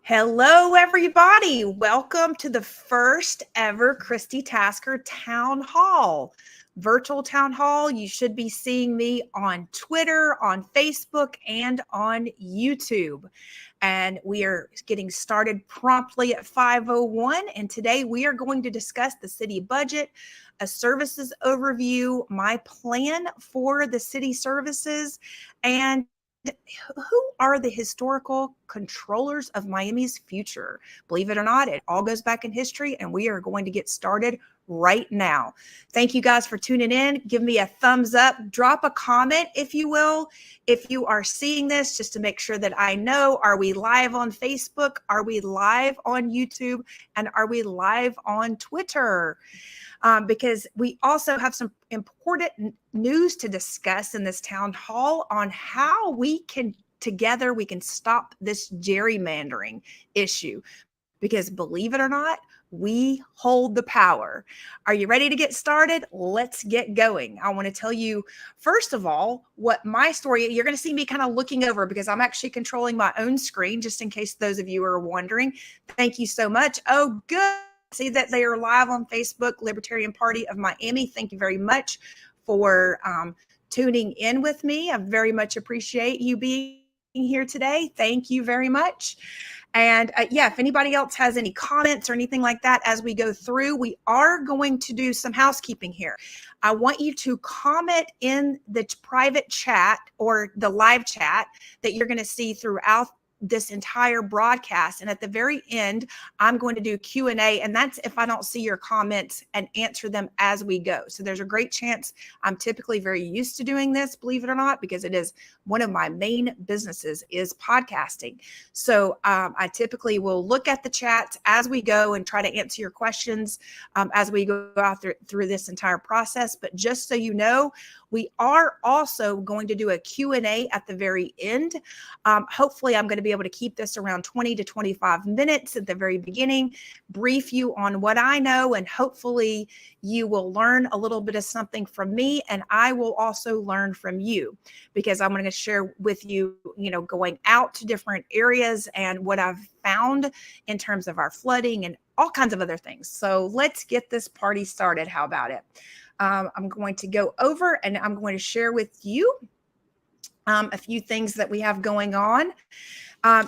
Hello, everybody. Welcome to the first ever Christi Tasker Town Hall. Virtual Town Hall. You should be seeing me on Twitter, on Facebook, and on YouTube. And we are getting started promptly at 5:01. And today we are going to discuss the city budget, a services overview, my plan for the city services, and who are the historical controllers of Miami's future? Believe it or not, it all goes back in history, and we are going to get started right now. Thank you guys for tuning in. Give me a thumbs up, drop a comment, if you will, if you are seeing this, just to make sure that I know, are we live on Facebook? Are we live on YouTube? And are we live on Twitter? Because we also have some important news to discuss in this town hall on how we can stop this gerrymandering issue. Because believe it or not, we hold the power. Are you ready to get started? Let's get going. I want to tell you, first of all, what my story, you're going to see me kind of looking over because I'm actually controlling my own screen, just in case those of you are wondering. Thank you so much. Oh, good. See that they are live on Facebook, Libertarian Party of Miami. Thank you very much for tuning in with me. I very much appreciate you being here today. Thank you very much. And yeah, if anybody else has any comments or anything like that as we go through, we are going to do some housekeeping here. I want you to comment in the private chat or the live chat that you're going to see throughout this entire broadcast. And at the very end, I'm going to do Q&A, and that's if I don't see your comments and answer them as we go. So there's a great chance I'm typically very used to doing this, believe it or not, because it is one of my main businesses is podcasting. So I typically will look at the chats as we go and try to answer your questions as we go out through this entire process. But just so you know, we are also going to do a Q&A at the very end. Hopefully, I'm going to be able to keep this around 20 to 25 minutes at the very beginning, brief you on what I know, and hopefully you will learn a little bit of something from me, and I will also learn from you, because I'm going to share with you, going out to different areas and what I've found in terms of our flooding and all kinds of other things. So let's get this party started. How about it? I'm going to go over and I'm going to share with you a few things that we have going on.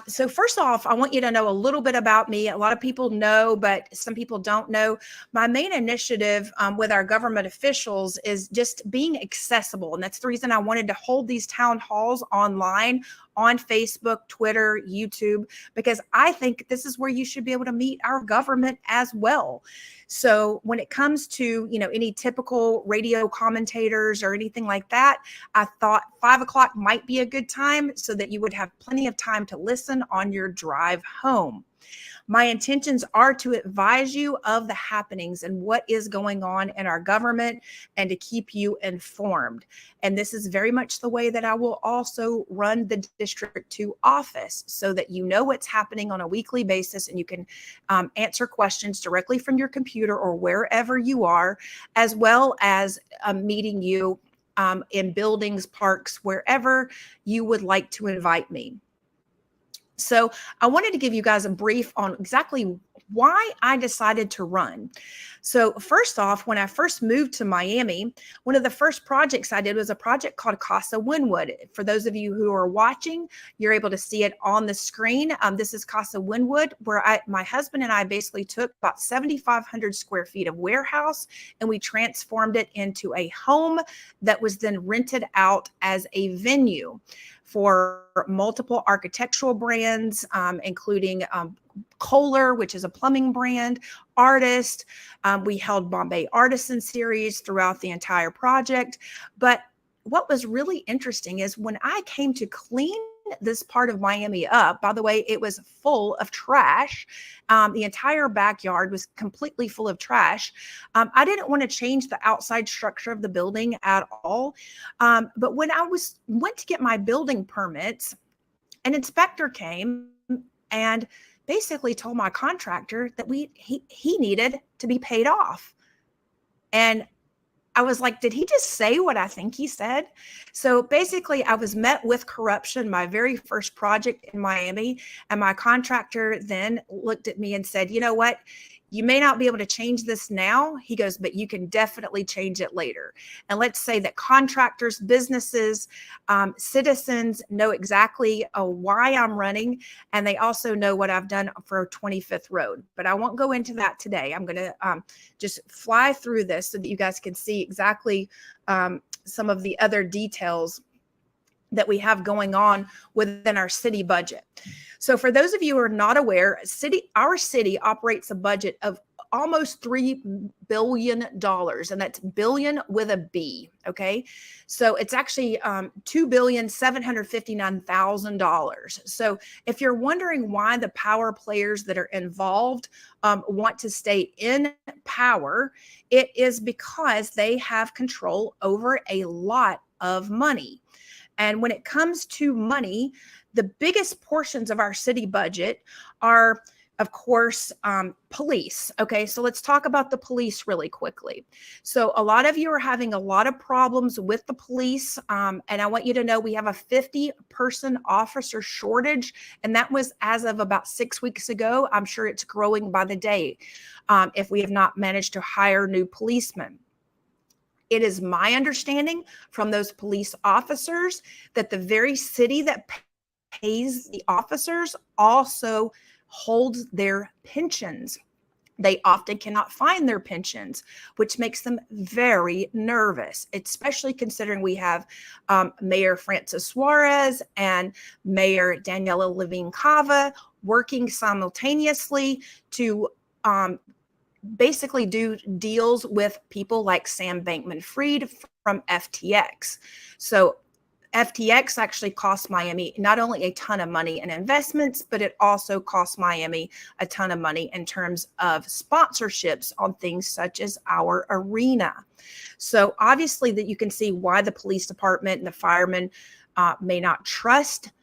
So first off, I want you to know a little bit about me. A lot of people know, but some people don't know. My main initiative with our government officials is just being accessible. And that's the reason I wanted to hold these town halls online on Facebook, Twitter, YouTube, because I think this is where you should be able to meet our government as well. So when it comes to, any typical radio commentators or anything like that, I thought 5 o'clock might be a good time so that you would have plenty of time to listen on your drive home. My intentions are to advise you of the happenings and what is going on in our government and to keep you informed. And this is very much the way that I will also run the District 2 office, so that you know what's happening on a weekly basis and you can answer questions directly from your computer or wherever you are, as well as meeting you in buildings, parks, wherever you would like to invite me. So I wanted to give you guys a brief on exactly why I decided to run. So first off, when I first moved to Miami, one of the first projects I did was a project called Casa Wynwood. For those of you who are watching, you're able to see it on the screen. This is Casa Wynwood, where my husband and I basically took about 7,500 square feet of warehouse and we transformed it into a home that was then rented out as a venue for multiple architectural brands, including Kohler, which is a plumbing brand, Artist. We held Bombay Artisan Series throughout the entire project. But what was really interesting is when I came to clean this part of Miami up, by the way, it was full of trash. The entire backyard was completely full of trash. I didn't want to change the outside structure of the building at all. But when I went to get my building permits, an inspector came and basically told my contractor that he needed to be paid off. And I was like, did he just say what I think he said? So basically, I was met with corruption, my very first project in Miami. And my contractor then looked at me and said, you know what? You may not be able to change this now. He goes, but you can definitely change it later. And let's say that contractors, businesses, citizens know exactly why I'm running. And they also know what I've done for 25th Road. But I won't go into that today. I'm going to just fly through this so that you guys can see exactly some of the other details that we have going on within our city budget. So for those of you who are not aware, our city operates a budget of almost $3 billion, and that's billion with a B, okay? So it's actually $2,759,000. So if you're wondering why the power players that are involved want to stay in power, it is because they have control over a lot of money. And when it comes to money, the biggest portions of our city budget are, of course, police. Okay, so let's talk about the police really quickly. So a lot of you are having a lot of problems with the police. And I want you to know we have a 50-person officer shortage. And that was as of about 6 weeks ago. I'm sure it's growing by the day if we have not managed to hire new policemen. It is my understanding from those police officers that the very city that pays the officers also holds their pensions. They often cannot find their pensions, which makes them very nervous, especially considering we have Mayor Francis Suarez and Mayor Daniela Levine Cava working simultaneously to basically do deals with people like Sam Bankman-Fried from FTX. So FTX actually cost Miami not only a ton of money in investments, but it also cost Miami a ton of money in terms of sponsorships on things such as our arena. So obviously that you can see why the police department and the firemen may not trust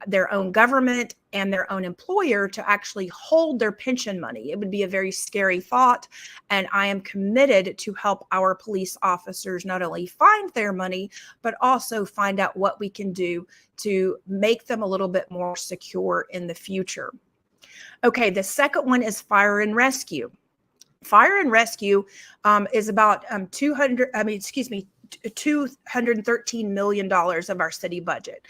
their own government and their own employer to actually hold their pension money. It would be a very scary thought. And I am committed to help our police officers not only find their money, but also find out what we can do to make them a little bit more secure in the future. Okay, the second one is fire and rescue. Fire and rescue is about $213 million of our city budget.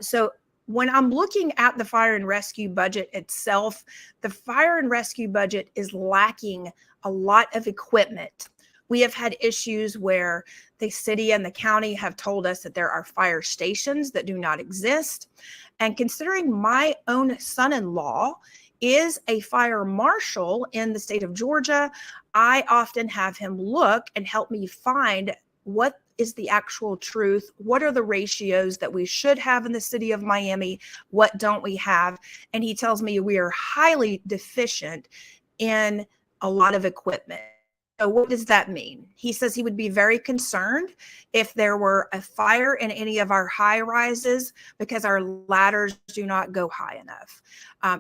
So when I'm looking at the fire and rescue budget itself, the fire and rescue budget is lacking a lot of equipment. We have had issues where the city and the county have told us that there are fire stations that do not exist. And considering my own son-in-law is a fire marshal in the state of Georgia, I often have him look and help me find what is the actual truth? What are the ratios that we should have in the city of Miami? What don't we have? And he tells me we are highly deficient in a lot of equipment. So what does that mean? He says he would be very concerned if there were a fire in any of our high rises because our ladders do not go high enough,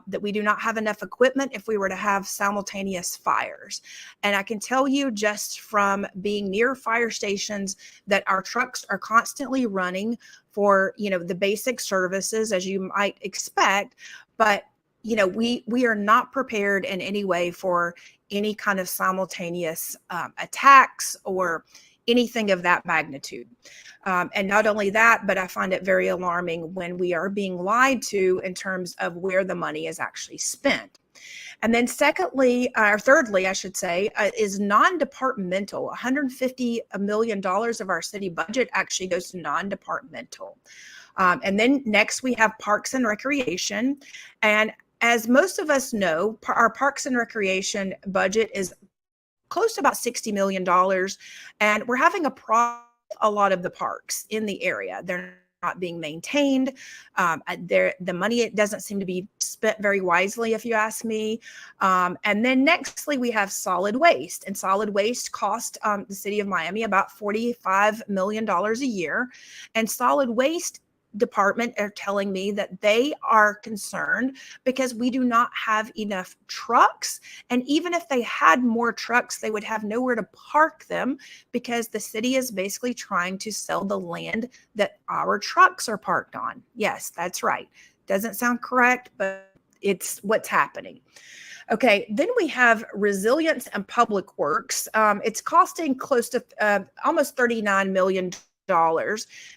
that we do not have enough equipment if we were to have simultaneous fires. And I can tell you just from being near fire stations that our trucks are constantly running for, the basic services as you might expect, but we are not prepared in any way for any kind of simultaneous attacks or anything of that magnitude. And not only that, but I find it very alarming when we are being lied to in terms of where the money is actually spent. And then thirdly, I should say, is non-departmental. $150 million of our city budget actually goes to non-departmental. And then next we have parks and recreation. And as most of us know, our parks and recreation budget is close to about $60 million. And we're having a problem with a lot of the parks in the area. They're not being maintained. The money, it doesn't seem to be spent very wisely, if you ask me. And then nextly, we have solid waste. And solid waste cost the city of Miami about $45 million a year. And solid waste department are telling me that they are concerned because we do not have enough trucks. And even if they had more trucks, they would have nowhere to park them because the city is basically trying to sell the land that our trucks are parked on. Yes, that's right. Doesn't sound correct, but it's what's happening. Okay, then we have resilience and public works. It's costing close to almost $39 million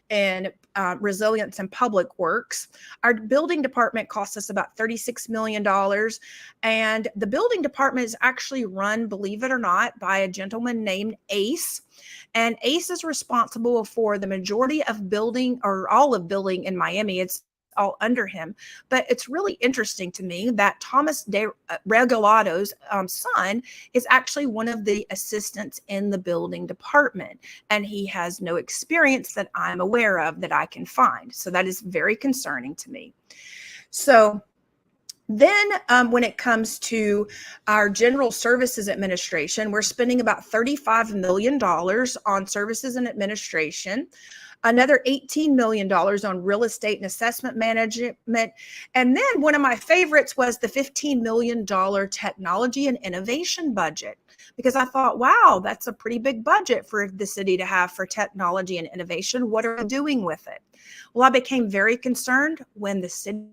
in resilience and public works. Our building department costs us about $36 million. And the building department is actually run, believe it or not, by a gentleman named Ace. And Ace is responsible for the majority of building, or all of building in Miami. It's all under him. But it's really interesting to me that Thomas De Regalado's son is actually one of the assistants in the building department, and he has no experience that I'm aware of that I can find. So that is very concerning to me. So then when it comes to our General Services Administration, we're spending about $35 million on services and administration, another $18 million on real estate and assessment management. And then one of my favorites was the $15 million technology and innovation budget, because I thought, wow, that's a pretty big budget for the city to have for technology and innovation. What are we doing with it? Well, I became very concerned when the city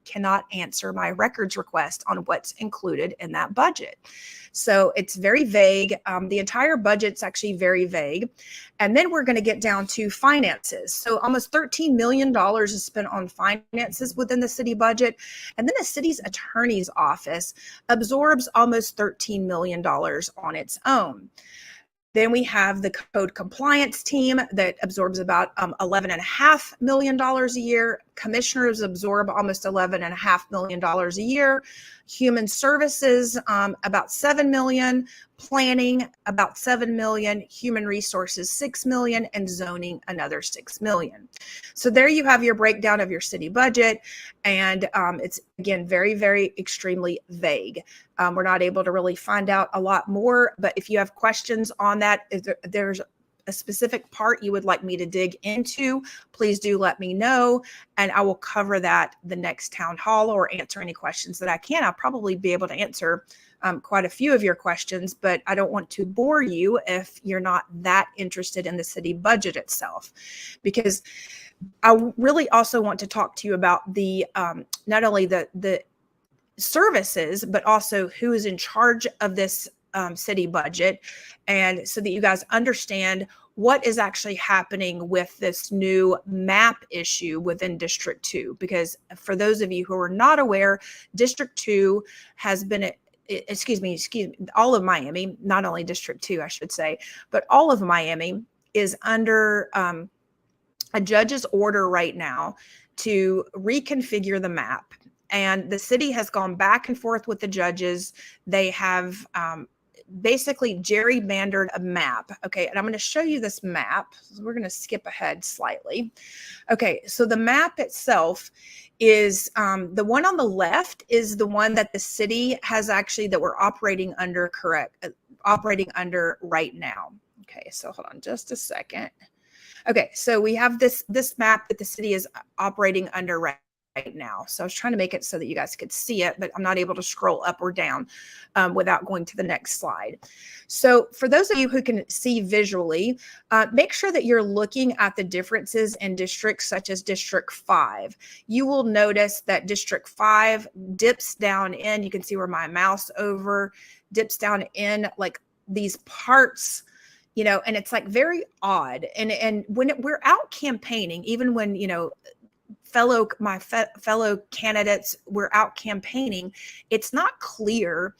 cannot answer my records request on what's included in that budget. So it's very vague. The entire budget's actually very vague. And then we're going to get down to finances. So almost $13 million is spent on finances within the city budget. And then the city's attorney's office absorbs almost $13 million on its own. Then we have the code compliance team that absorbs about $11.5 million a year. Commissioners absorb almost $11.5 million a year. Human services, about $7 million. Planning, about $7 million. Human resources, $6 million. And zoning, another $6 million. So there you have your breakdown of your city budget. And it's, again, very, very extremely vague. We're not able to really find out a lot more. But if you have questions on that, if there's a specific part you would like me to dig into, please do let me know, and I will cover that the next town hall or answer any questions that I can. I'll probably be able to answer quite a few of your questions, but I don't want to bore you if you're not that interested in the city budget itself, because I really also want to talk to you about the not only the services, but also who is in charge of this city budget, and so that you guys understand what is actually happening with this new map issue within District 2. Because for those of you who are not aware, District 2 has been, excuse me, all of Miami, not only District 2, I should say, but all of Miami is under a judge's order right now to reconfigure the map. And the city has gone back and forth with the judges. They have basically gerrymandered a map. Okay, and I'm going to show you this map. We're going to skip ahead slightly. Okay, so the map itself is the one on the left is the one that the city has actually, that we're operating under right now. Okay, so hold on just a second. Okay, so we have this map that the city is operating under right now. So I was trying to make it so that you guys could see it, but I'm not able to scroll up or down without going to the next slide. So for those of you who can see visually, make sure that you're looking at the differences in districts such as District 5. You will notice that District 5 dips down in, you can see where my mouse over dips down in like these parts, you know, and it's like very odd. And when we're out campaigning, even when, you know, my fellow candidates were out campaigning, it's not clear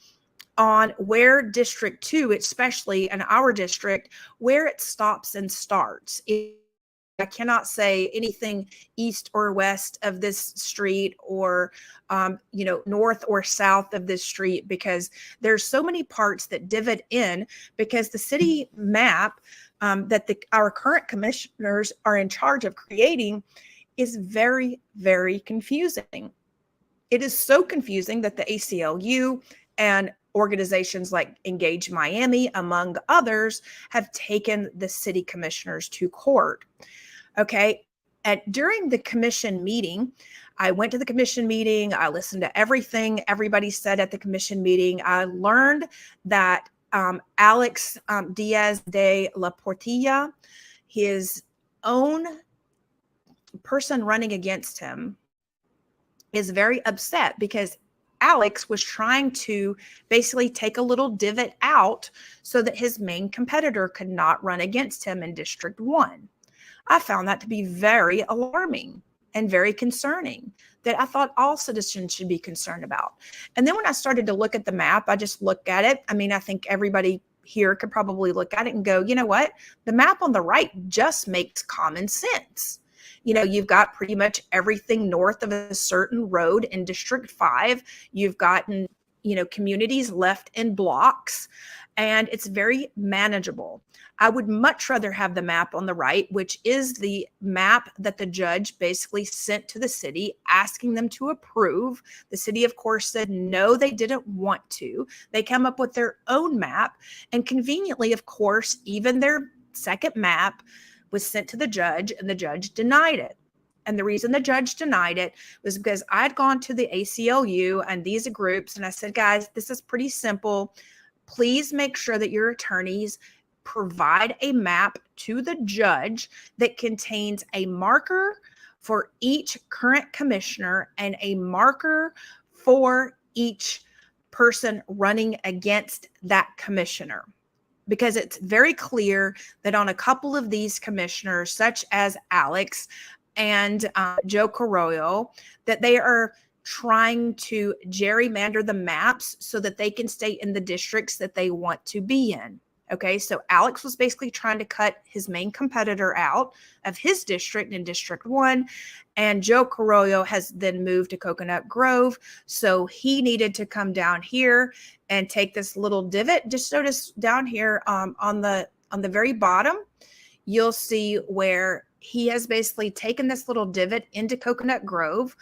on where District 2, especially in our district, where it stops and starts. I cannot say anything east or west of this street, or you know, north or south of this street, because there's so many parts that divot in, because the city map that our current commissioners are in charge of creating is very, very confusing. It is so confusing that the ACLU and organizations like Engage Miami, among others, have taken the city commissioners to court. Okay. during the commission meeting, I went to the commission meeting. I listened to everything everybody said at the commission meeting. I learned that Alex Diaz de la Portilla, his own person running against him, is very upset because Alex was trying to basically take a little divot out so that his main competitor could not run against him in District 1. I found that to be very alarming and very concerning, that I thought all citizens should be concerned about. And then when I started to look at the map, I just looked at it. I mean, I think everybody here could probably look at it and go, you know what? The map on the right just makes common sense. You know, you've got pretty much everything north of a certain road in District 5. You've gotten, you know, communities left in blocks, and it's very manageable. I would much rather have the map on the right, which is the map that the judge basically sent to the city, asking them to approve. The city, of course, said no, they didn't want to. They come up with their own map. And conveniently, of course, even their second map was sent to the judge, and the judge denied it. And the reason the judge denied it was because I'd gone to the ACLU and these groups, and I said, guys, this is pretty simple. Please make sure that your attorneys provide a map to the judge that contains a marker for each current commissioner and a marker for each person running against that commissioner. Because it's very clear that on a couple of these commissioners, such as Alex and Joe Carollo, that they are trying to gerrymander the maps so that they can stay in the districts that they want to be in. Okay, so Alex was basically trying to cut his main competitor out of his district in District 1, and Joe Carollo has then moved to Coconut Grove, so he needed to come down here and take this little divot. Just notice down here on the very bottom, you'll see where he has basically taken this little divot into Coconut Grove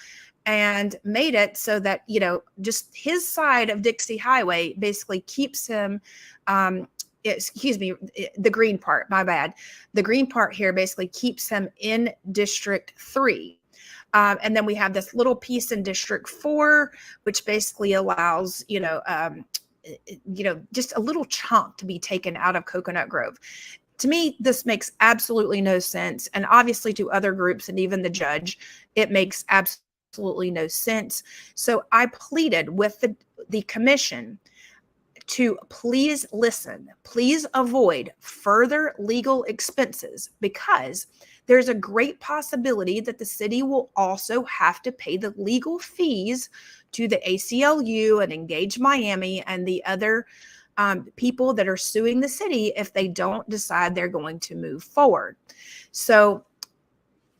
and made it so that, you know, just his side of Dixie Highway basically keeps him excuse me, the green part, my bad. The green part here basically keeps him in District 3. And then we have this little piece in District 4, which basically allows, just a little chunk to be taken out of Coconut Grove. To me, this makes absolutely no sense. And obviously to other groups and even the judge, it makes absolutely no sense. So I pleaded with the commission to please listen, please avoid further legal expenses, because there's a great possibility that the city will also have to pay the legal fees to the ACLU and Engage Miami and the other people that are suing the city if they don't decide they're going to move forward. So,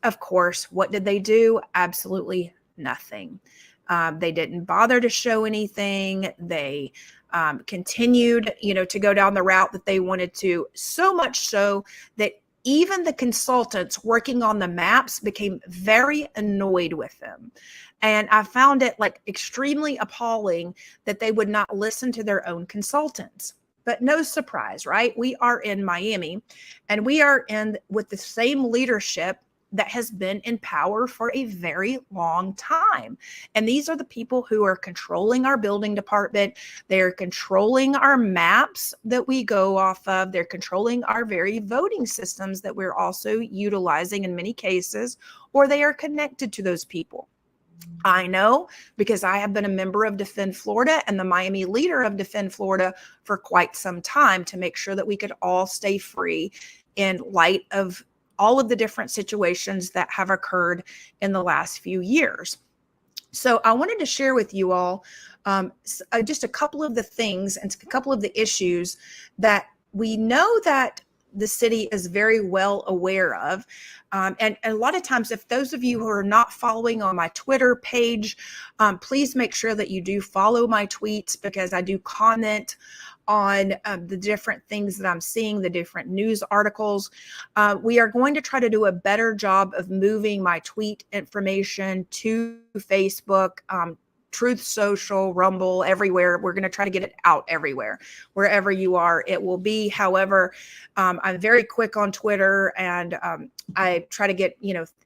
of course, what did they do? Absolutely nothing. They didn't bother to show anything. They continued, to go down the route that they wanted to, so much so that even the consultants working on the maps became very annoyed with them. And I found it extremely appalling that they would not listen to their own consultants. But no surprise, right? We are in Miami, and we are in with the same leadership that has been in power for a very long time. And these are the people who are controlling our building department. They're controlling our maps that we go off of. They're controlling our very voting systems that we're also utilizing in many cases, or they are connected to those people. I know because I have been a member of Defend Florida and the Miami leader of Defend Florida for quite some time to make sure that we could all stay free in light of all of the different situations that have occurred in the last few years. So I wanted to share with you all just a couple of the things and a couple of the issues that we know that the city is very well aware of. And a lot of times, if those of you who are not following on my Twitter page, please make sure that you do follow my tweets, because I do comment on the different things that I'm seeing, the different news articles. We are going to try to do a better job of moving my tweet information to Facebook, Truth Social, Rumble, everywhere. We're going to try to get it out everywhere. Wherever you are, it will be. However, I'm very quick on Twitter, and I try to get,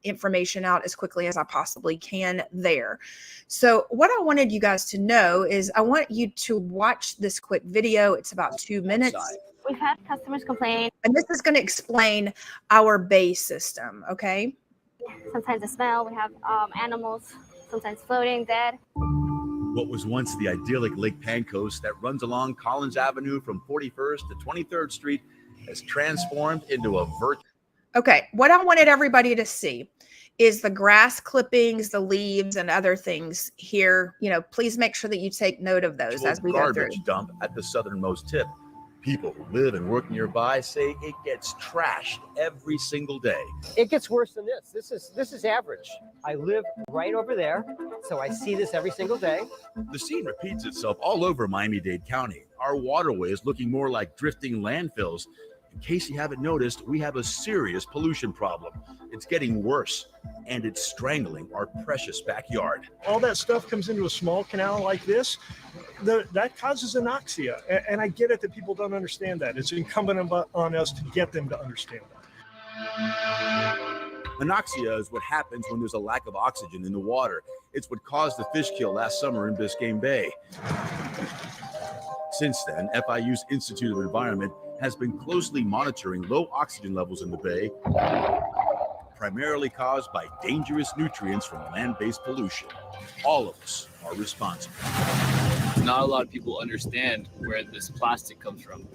information out as quickly as I possibly can there. So what I wanted you guys to know is I want you to watch this quick video. It's about 2 minutes. We've had customers complain. And this is going to explain our bay system, okay? Sometimes the smell, we have animals sometimes floating dead. What was once the idyllic Lake Pancoast that runs along Collins Avenue from 41st to 23rd Street has transformed into a Okay, what I wanted everybody to see is the grass clippings, the leaves, and other things here. Please make sure that you take note of those as we go through. Garbage dump at the southernmost tip. People who live and work nearby say it gets trashed every single day. It gets worse than this. This is average. I live right over there, so I see this every single day. The scene repeats itself all over Miami-Dade County. Our waterway is looking more like drifting landfills. In case you haven't noticed, we have a serious pollution problem. It's getting worse, and it's strangling our precious backyard. All that stuff comes into a small canal like this. That causes anoxia, and I get it that people don't understand that. It's incumbent on us to get them to understand that. Anoxia is what happens when there's a lack of oxygen in the water. It's what caused the fish kill last summer in Biscayne Bay. Since then, FIU's Institute of Environment has been closely monitoring low oxygen levels in the bay, primarily caused by dangerous nutrients from land-based pollution. All of us are responsible. Not a lot of people understand where this plastic comes from.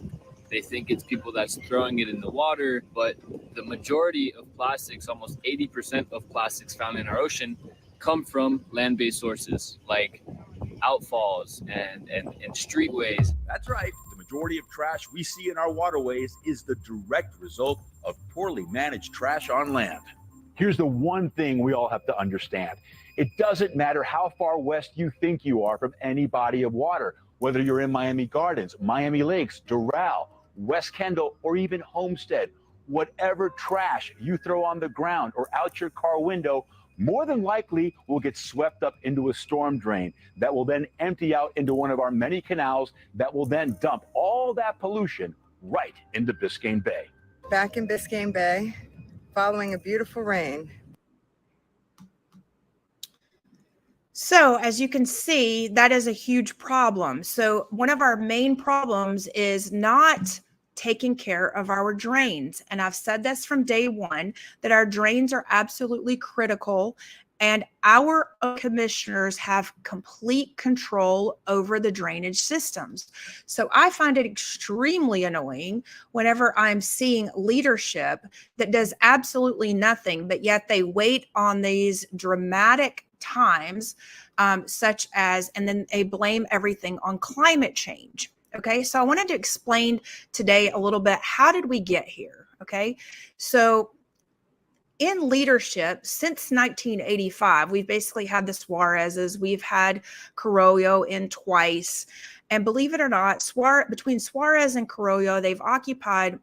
They think it's people that's throwing it in the water, but the majority of plastics, almost 80% of plastics found in our ocean, come from land-based sources like outfalls and streetways. That's right. The majority of trash we see in our waterways is the direct result of poorly managed trash on land. Here's the one thing we all have to understand. It doesn't matter how far west you think you are from any body of water, whether you're in Miami Gardens, Miami Lakes, Doral, West Kendall, or even Homestead. Whatever trash you throw on the ground or out your car window more than likely will get swept up into a storm drain that will then empty out into one of our many canals that will then dump all that pollution right into Biscayne Bay. Back in Biscayne Bay, following a beautiful rain. So as you can see, that is a huge problem. So one of our main problems is not taking care of our drains. And I've said this from day one, that our drains are absolutely critical, and our commissioners have complete control over the drainage systems. So I find it extremely annoying whenever I'm seeing leadership that does absolutely nothing, but yet they wait on these dramatic times, such as, and then they blame everything on climate change. Okay, so I wanted to explain today a little bit, how did we get here? Okay, so in leadership since 1985, we've basically had the Suarez's, we've had Carollo in twice, and believe it or not, between Suarez and Carollo, they've occupied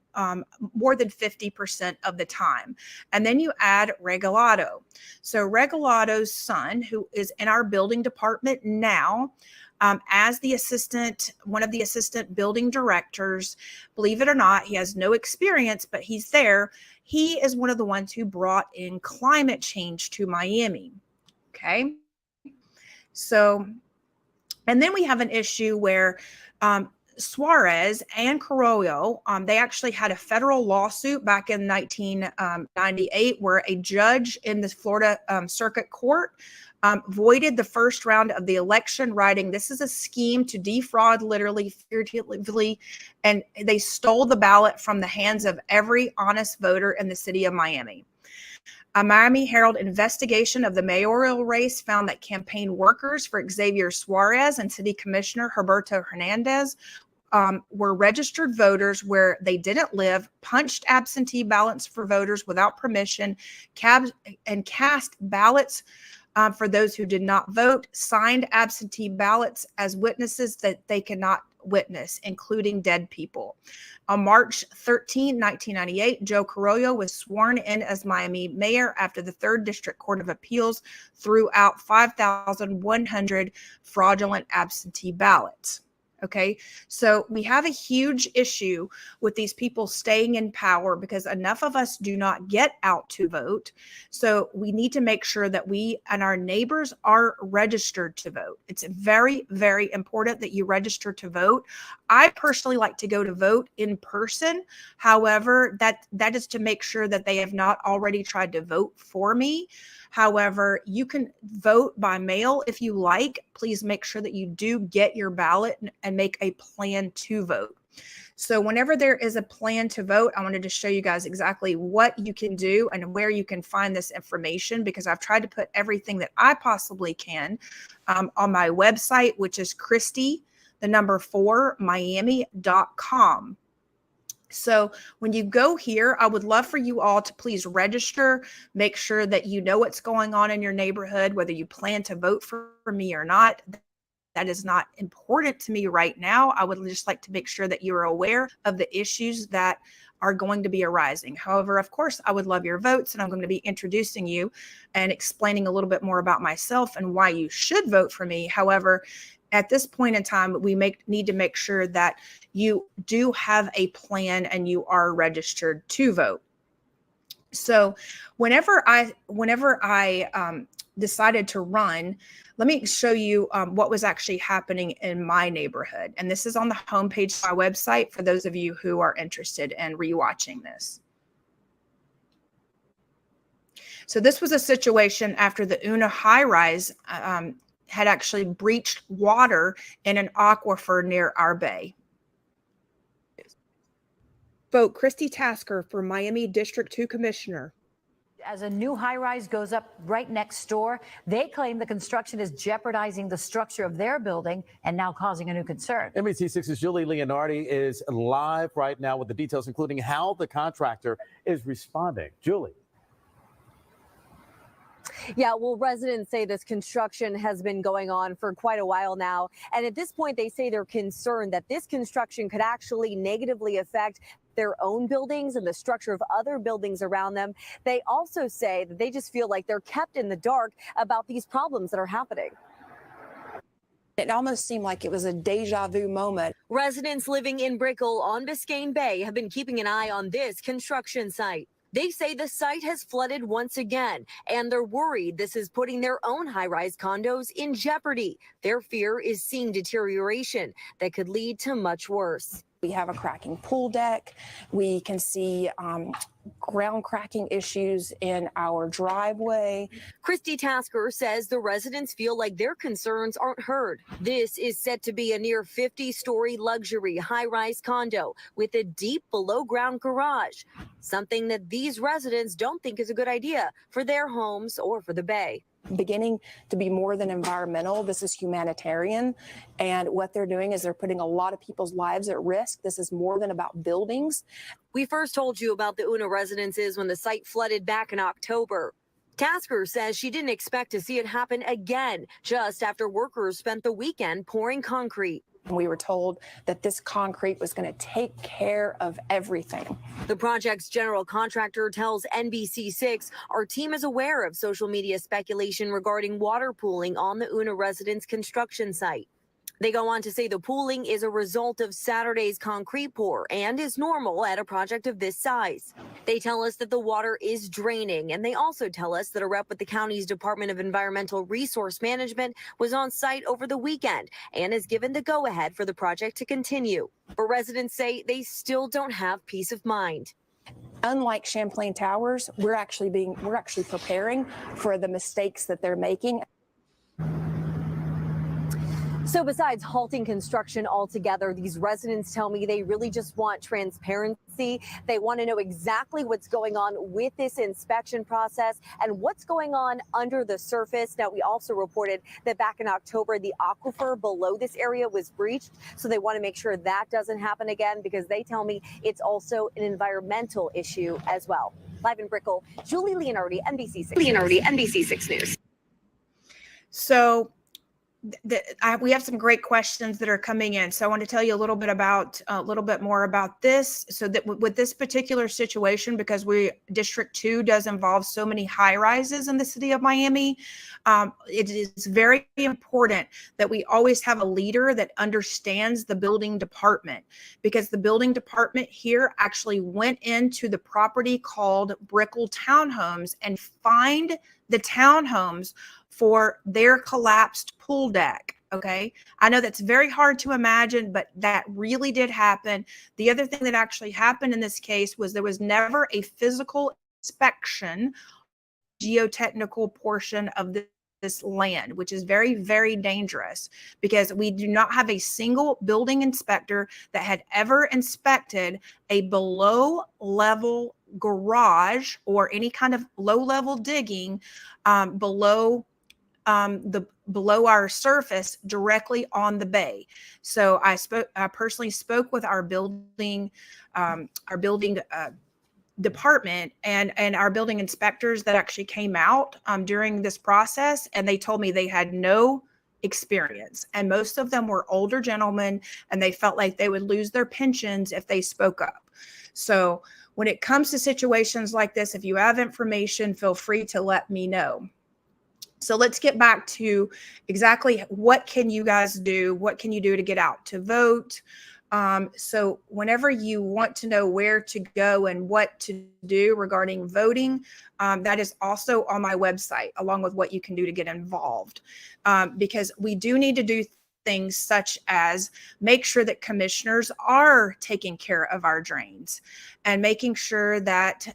more than 50% of the time. And then you add Regalado. So Regalado's son, who is in our building department now, as the one of the assistant building directors, believe it or not, he has no experience, but he's there. He is one of the ones who brought in climate change to Miami. Okay. So, and then we have an issue where Suarez and Carollo, they actually had a federal lawsuit back in 1998 where a judge in the Florida Circuit Court voided the first round of the election, writing, "This is a scheme to defraud, literally, figuratively," and they stole the ballot from the hands of every honest voter in the city of Miami. A Miami Herald investigation of the mayoral race found that campaign workers for Xavier Suarez and City Commissioner Herberto Hernandez were registered voters where they didn't live, punched absentee ballots for voters without permission, and cast ballots for those who did not vote, signed absentee ballots as witnesses that they could not witnessed, including dead people. On March 13, 1998, Joe Carollo was sworn in as Miami mayor after the 3rd District Court of Appeals threw out 5,100 fraudulent absentee ballots. Okay, so we have a huge issue with these people staying in power because enough of us do not get out to vote. So we need to make sure that we and our neighbors are registered to vote. It's very, very important that you register to vote. I personally like to go to vote in person. However, that is to make sure that they have not already tried to vote for me. However, you can vote by mail if you like. Please make sure that you do get your ballot and make a plan to vote. So whenever there is a plan to vote, I wanted to show you guys exactly what you can do and where you can find this information, because I've tried to put everything that I possibly can on my website, which is Christi4Miami.com. So when you go here, I would love for you all to please register, make sure that you know what's going on in your neighborhood, whether you plan to vote for me or not. That is not important to me right now. I would just like to make sure that you're aware of the issues that are going to be arising. However, of course, I would love your votes, and I'm going to be introducing you and explaining a little bit more about myself and why you should vote for me. However, at this point in time, we need to make sure that you do have a plan and you are registered to vote. So whenever I decided to run, let me show you what was actually happening in my neighborhood. And this is on the homepage of my website for those of you who are interested in rewatching this. So this was a situation after the Una high-rise had actually breached water in an aquifer near our bay. Vote Christi Tasker for Miami District 2 Commissioner. As a new high-rise goes up right next door, they claim the construction is jeopardizing the structure of their building and now causing a new concern. NBC6's Julie Leonardi is live right now with the details, including how the contractor is responding. Julie. Yeah, well, residents say this construction has been going on for quite a while now. And at this point, they say they're concerned that this construction could actually negatively affect their own buildings and the structure of other buildings around them. They also say that they just feel like they're kept in the dark about these problems that are happening. It almost seemed like it was a deja vu moment. Residents living in Brickell on Biscayne Bay have been keeping an eye on this construction site. They say the site has flooded once again, and they're worried this is putting their own high-rise condos in jeopardy. Their fear is seeing deterioration that could lead to much worse. We have a cracking pool deck. We can see ground cracking issues in our driveway. Christi Tasker says the residents feel like their concerns aren't heard. This is set to be a near 50-story luxury high-rise condo with a deep below-ground garage, something that these residents don't think is a good idea for their homes or for the bay. Beginning to be more than environmental. This is humanitarian. And what they're doing is they're putting a lot of people's lives at risk. This is more than about buildings. We first told you about the Una residences when the site flooded back in October. Tasker says she didn't expect to see it happen again just after workers spent the weekend pouring concrete. We were told that this concrete was going to take care of everything. The project's general contractor tells NBC6 our team is aware of social media speculation regarding water pooling on the Una residence construction site. They go on to say the pooling is a result of Saturday's concrete pour and is normal at a project of this size. They tell us that the water is draining, and they also tell us that a rep with the county's Department of Environmental Resource Management was on site over the weekend and has given the go-ahead for the project to continue. But residents say they still don't have peace of mind. Unlike Champlain Towers, we're actually preparing for the mistakes that they're making. So besides halting construction altogether, these residents tell me they really just want transparency. They want to know exactly what's going on with this inspection process and what's going on under the surface. Now, we also reported that back in October, the aquifer below this area was breached. So they want to make sure that doesn't happen again, because they tell me it's also an environmental issue as well. Live in Brickell, Julie Leonardi, NBC6 News. So we have some great questions that are coming in. So I want to tell you a little bit more about this. So that with this particular situation, because District 2 does involve so many high rises in the city of Miami, it is very important that we always have a leader that understands the building department, because the building department here actually went into the property called Brickell Townhomes and find the townhomes for their collapsed pool deck. Okay. I know that's very hard to imagine, but that really did happen. The other thing that actually happened in this case was there was never a physical inspection, geotechnical portion of this land, which is very, very dangerous, because we do not have a single building inspector that had ever inspected a below level garage or any kind of low level digging below our surface directly on the bay. So I personally spoke with our building department and our building inspectors that actually came out during this process, and they told me they had no experience, and most of them were older gentlemen, and they felt like they would lose their pensions if they spoke up. So when it comes to situations like this, if you have information, feel free to let me know. So let's get back to exactly what can you guys do? What can you do to get out to vote? So whenever you want to know where to go and what to do regarding voting, that is also on my website, along with what you can do to get involved. Because we do need to do things such as make sure that commissioners are taking care of our drains and making sure that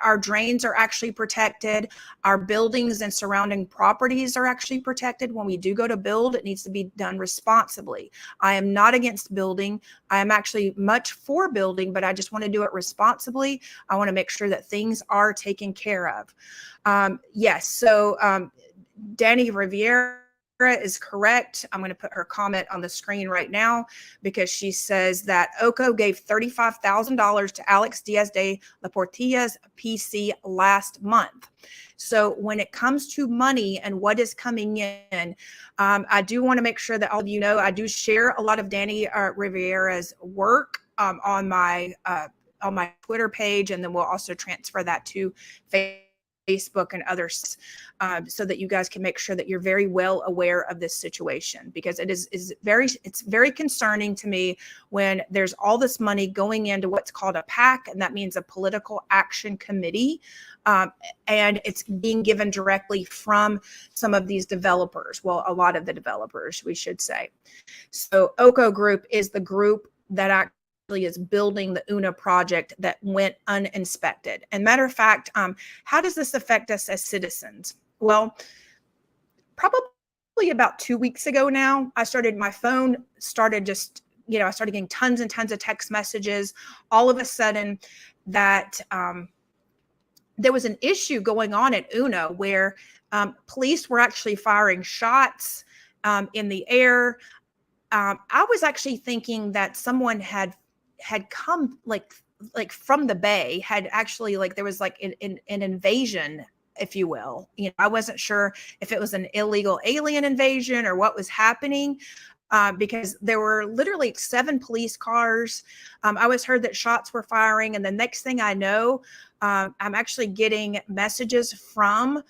our drains are actually protected, our buildings and surrounding properties are actually protected. When we do go to build, it needs to be done responsibly. I am not against building. I am actually much for building, but I just want to do it responsibly. I want to make sure that things are taken care of. Yes, so Danny Riviera is correct. I'm going to put her comment on the screen right now, because she says that OCO gave $35,000 to Alex Diaz de la Portilla's PC last month. So when it comes to money and what is coming in, I do want to make sure that all of you know, I do share a lot of Danny Riviera's work on my Twitter page, and then we'll also transfer that to Facebook and others, so that you guys can make sure that you're very well aware of this situation, because it's very concerning to me when there's all this money going into what's called a PAC, and that means a political action committee, and it's being given directly from some of these developers. Well, a lot of the developers, we should say. So OCO Group is the group that actually is building the UNA project that went uninspected. And matter of fact, how does this affect us as citizens? Well, probably about 2 weeks ago now, my phone started just, I started getting tons and tons of text messages all of a sudden that there was an issue going on at UNA where police were actually firing shots in the air. I was actually thinking that someone had come like from the bay, had actually there was like an invasion, if you will. I wasn't sure if it was an illegal alien invasion or what was happening, because there were literally 7 police cars. I always heard that shots were firing, and the next thing I know, I'm actually getting messages from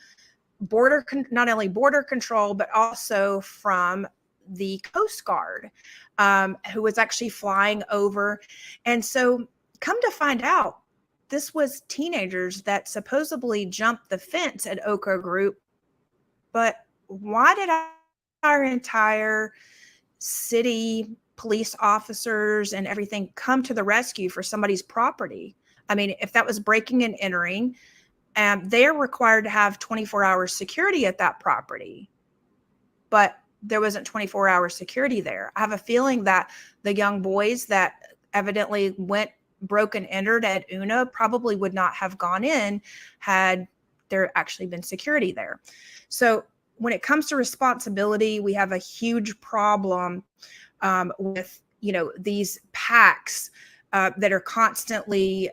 not only border control, but also from the Coast Guard, who was actually flying over. And so come to find out, this was teenagers that supposedly jumped the fence at OCO Group. But why did our entire city police officers and everything come to the rescue for somebody's property? I mean, if that was breaking and entering, they're required to have 24-hour security at that property. But there wasn't 24-hour security there. I have a feeling that the young boys that evidently broke and entered at UNA probably would not have gone in had there actually been security there. So when it comes to responsibility, we have a huge problem with, these PACs that are constantly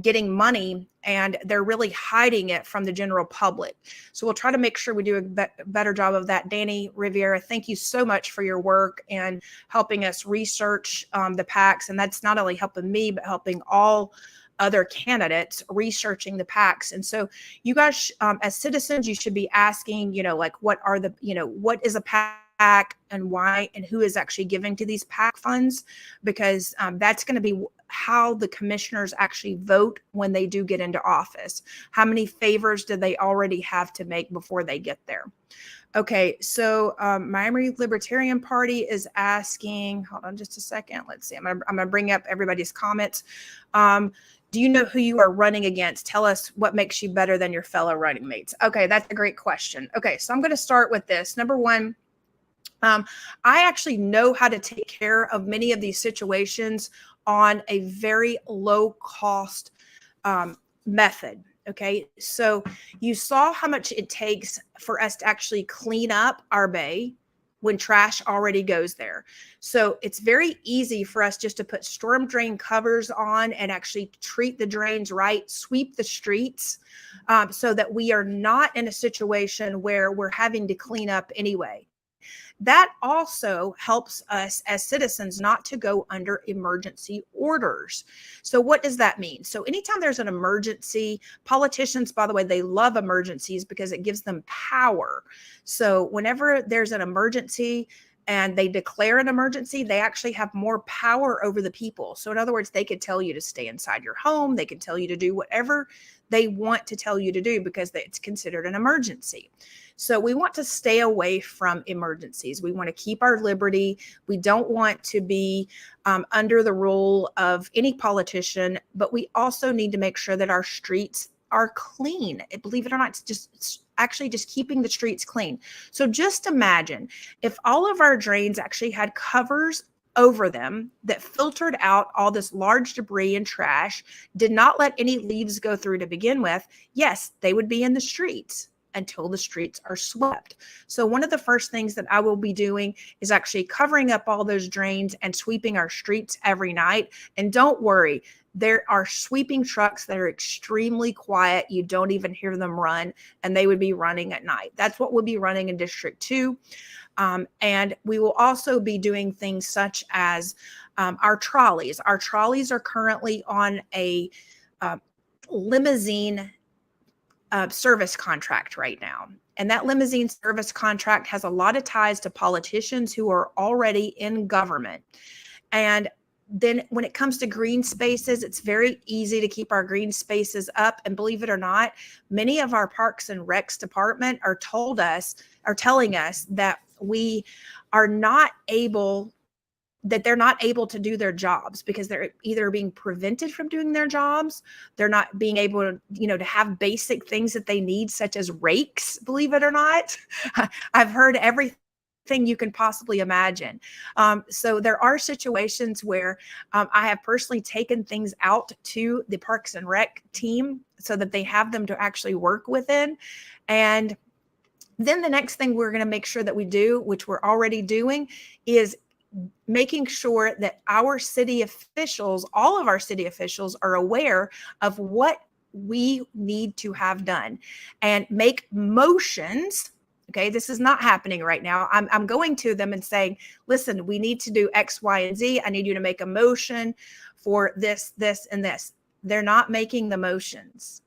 getting money and they're really hiding it from the general public. So we'll try to make sure we do a better job of that. Danny Riviera, thank you so much for your work and helping us research the PACs. And that's not only helping me, but helping all other candidates researching the PACs. And so you guys, as citizens, you should be asking, like, what are the, what is a PAC and why, and who is actually giving to these PAC funds? Because that's going to be how the commissioners actually vote when they do get into office. How many favors do they already have to make before they get there? Okay, so Miami Libertarian Party is asking, hold on just a second. Let's see, I'm gonna bring up everybody's comments. Do you know who you are running against? Tell us what makes you better than your fellow running mates. Okay, that's a great question. Okay, so I'm gonna start with this. Number one, I actually know how to take care of many of these situations on a very low cost method. Okay, so you saw how much it takes for us to actually clean up our bay when trash already goes there. So it's very easy for us just to put storm drain covers on and actually treat the drains right, sweep the streets, so that we are not in a situation where we're having to clean up anyway. That also helps us as citizens not to go under emergency orders. So what does that mean? So anytime there's an emergency, politicians, by the way, they love emergencies because it gives them power. So whenever there's an emergency and they declare an emergency, they actually have more power over the people. So in other words, they could tell you to stay inside your home. They can tell you to do whatever they want to tell you to do because it's considered an emergency. So we want to stay away from emergencies. We want to keep our liberty. We don't want to be under the rule of any politician, but we also need to make sure that our streets are clean. Believe it or not, it's actually just keeping the streets clean. So just imagine if all of our drains actually had covers over them that filtered out all this large debris and trash, did not let any leaves go through to begin with. Yes, they would be in the streets until the streets are swept. So one of the first things that I will be doing is actually covering up all those drains and sweeping our streets every night. And don't worry, there are sweeping trucks that are extremely quiet. You don't even hear them run, and they would be running at night. That's what we'll be running in District 2. And we will also be doing things such as our trolleys. Our trolleys are currently on a limousine service contract right now. And that limousine service contract has a lot of ties to politicians who are already in government. And then when it comes to green spaces, it's very easy to keep our green spaces up. And believe it or not, many of our Parks and Recs department are telling us that we are not able that they're not able to do their jobs because they're either being prevented from doing their jobs. They're not being able to, to have basic things that they need, such as rakes, believe it or not. I've heard everything you can possibly imagine. So there are situations where I have personally taken things out to the Parks and Rec team so that they have them to actually work within. And then the next thing we're going to make sure that we do, which we're already doing, is making sure that our city officials, all of our city officials, are aware of what we need to have done and make motions. Okay, this is not happening right now. I'm going to them and saying, listen, we need to do X, Y, and Z. I need you to make a motion for this, this, and this. They're not making the motions.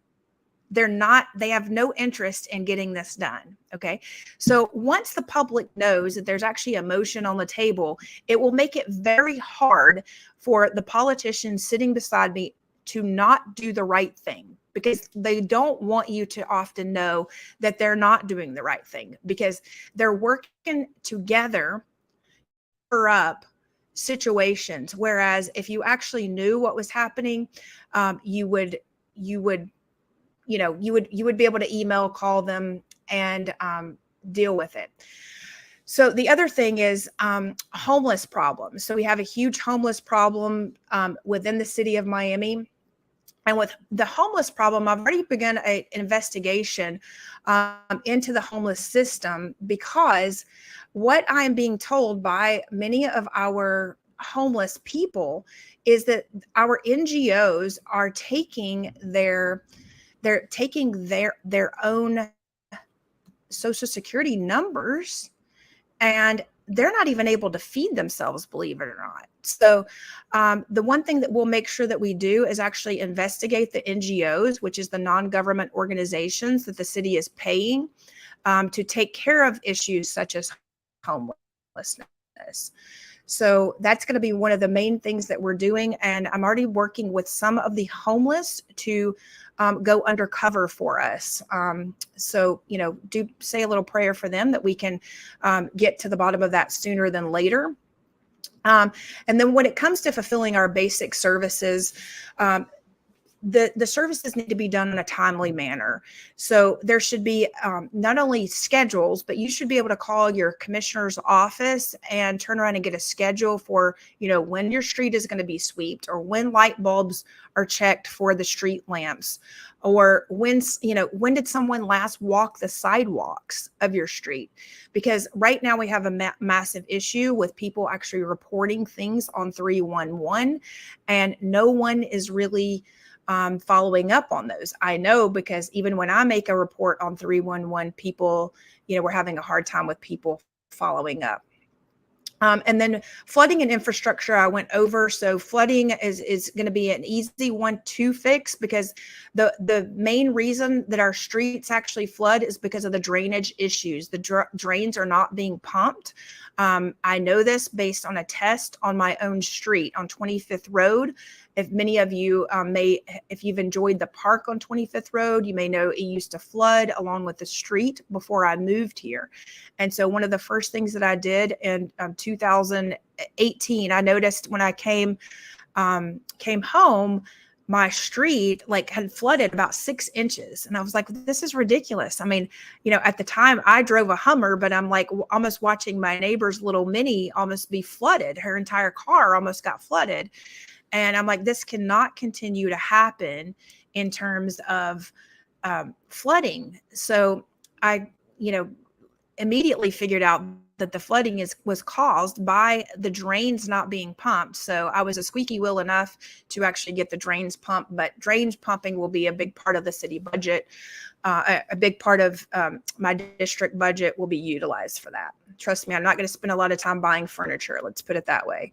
They have no interest in getting this done. Okay. So once the public knows that there's actually a motion on the table, it will make it very hard for the politicians sitting beside me to not do the right thing, because they don't want you to often know that they're not doing the right thing, because they're working together for up situations. Whereas if you actually knew what was happening, you would be able to email, call them, and deal with it. So the other thing is homeless problems. So we have a huge homeless problem within the city of Miami. And with the homeless problem, I've already begun an investigation into the homeless system, because what I'm being told by many of our homeless people is that our NGOs are taking their they're taking their own Social Security numbers, and they're not even able to feed themselves, believe it or not. So the one thing that we'll make sure that we do is actually investigate the NGOs, which is the non-government organizations that the city is paying to take care of issues such as homelessness. So that's going to be one of the main things that we're doing. And I'm already working with some of the homeless to go undercover for us. So, do say a little prayer for them that we can get to the bottom of that sooner than later. And then when it comes to fulfilling our basic services, the services need to be done in a timely manner. So there should be not only schedules, but you should be able to call your commissioner's office and turn around and get a schedule for, when your street is going to be swept, or when light bulbs are checked for the street lamps, or when did someone last walk the sidewalks of your street? Because right now we have a massive issue with people actually reporting things on 311, and no one is really following up on those. I know, because even when I make a report on 311, people, we're having a hard time with people following up. And then flooding and infrastructure, I went over. So flooding is going to be an easy one to fix, because the main reason that our streets actually flood is because of the drainage issues. The drains are not being pumped. I know this based on a test on my own street on 25th Road. If many of you if you've enjoyed the park on 25th Road, you may know it used to flood along with the street before I moved here. And so one of the first things that I did in 2018, I noticed when I came home, my street had flooded about 6 inches. And I was like, this is ridiculous. I mean, at the time I drove a Hummer, but I'm like almost watching my neighbor's little Mini almost be flooded. Her entire car almost got flooded. And I'm like, this cannot continue to happen in terms of flooding. So I, immediately figured out that the flooding was caused by the drains not being pumped. So I was a squeaky wheel enough to actually get the drains pumped, but drains pumping will be a big part of the city budget. A big part of my district budget will be utilized for that. Trust me, I'm not going to spend a lot of time buying furniture. Let's put it that way.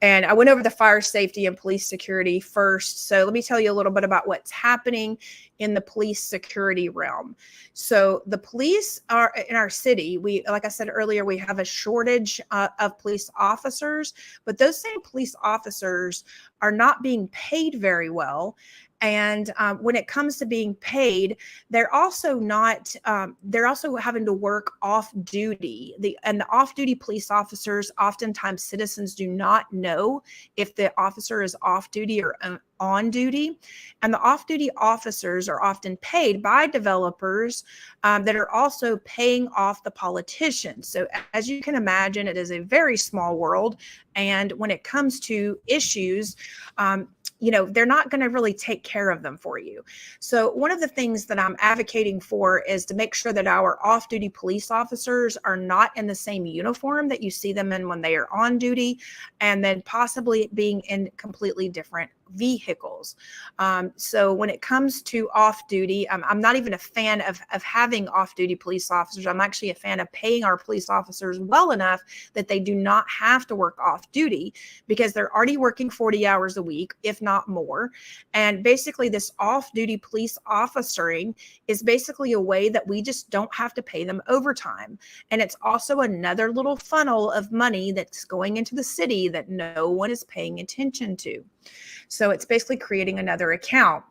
And I went over the fire safety and police security first. So let me tell you a little bit about what's happening in the police security realm. So the police are in our city. Like I said earlier, we have a shortage of police officers, but those same police officers are not being paid very well. And when it comes to being paid, they're also not. They're also having to work off duty. The off-duty police officers, oftentimes citizens do not know if the officer is off duty or on duty. And the off-duty officers are often paid by developers that are also paying off the politicians. So as you can imagine, it is a very small world. And when it comes to issues, they're not going to really take care of them for you. So one of the things that I'm advocating for is to make sure that our off-duty police officers are not in the same uniform that you see them in when they are on duty, and then possibly being in completely different vehicles. So when it comes to off-duty, I'm not even a fan of having off-duty police officers. I'm actually a fan of paying our police officers well enough that they do not have to work off-duty, because they're already working 40 hours a week, if not more. And basically this off-duty police officering is basically a way that we just don't have to pay them overtime. And it's also another little funnel of money that's going into the city that no one is paying attention to. So it's basically creating another account.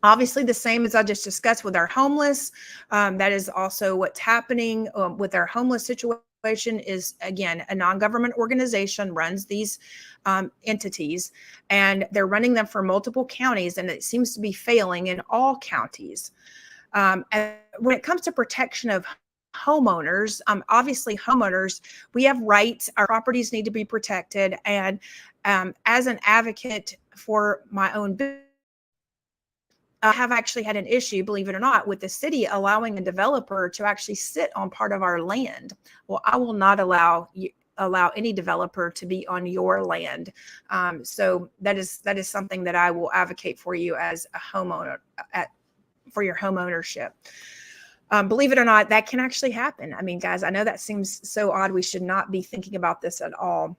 Obviously, the same as I just discussed with our homeless, that is also what's happening with our homeless situation. Is, again, a non-government organization runs these entities, and they're running them for multiple counties, and it seems to be failing in all counties. And when it comes to protection of homeowners, obviously homeowners, we have rights. Our properties need to be protected. And as an advocate for my own business, I have actually had an issue, believe it or not, with the city allowing a developer to actually sit on part of our land. Well, I will not allow any developer to be on your land. So that is something that I will advocate for you as a homeowner, for your home ownership. Believe it or not, that can actually happen. I mean, guys, I know that seems so odd. We should not be thinking about this at all.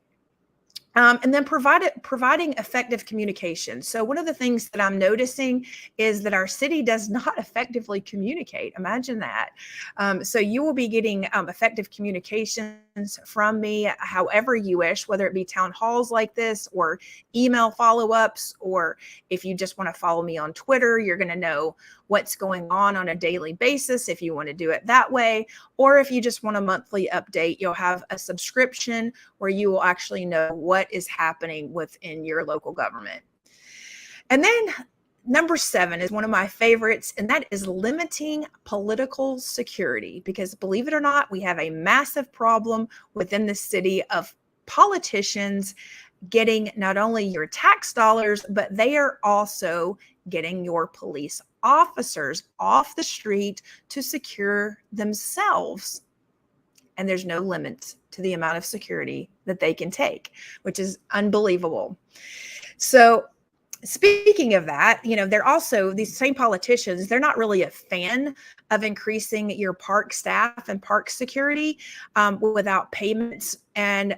And then providing effective communication. So one of the things that I'm noticing is that our city does not effectively communicate. Imagine that. So you will be getting effective communications from me however you wish, whether it be town halls like this or email follow-ups, or if you just want to follow me on Twitter, you're going to know what's going on a daily basis if you want to do it that way. Or if you just want a monthly update, you'll have a subscription where you will actually know what is happening within your local government. And then number 7 is one of my favorites, and that is limiting political security, because believe it or not, we have a massive problem within the city of politicians getting not only your tax dollars, but they are also getting your police officers off the street to secure themselves. And there's no limits to the amount of security that they can take, which is unbelievable. So speaking of that, they're also, these same politicians, they're not really a fan of increasing your park staff and park security without payments. And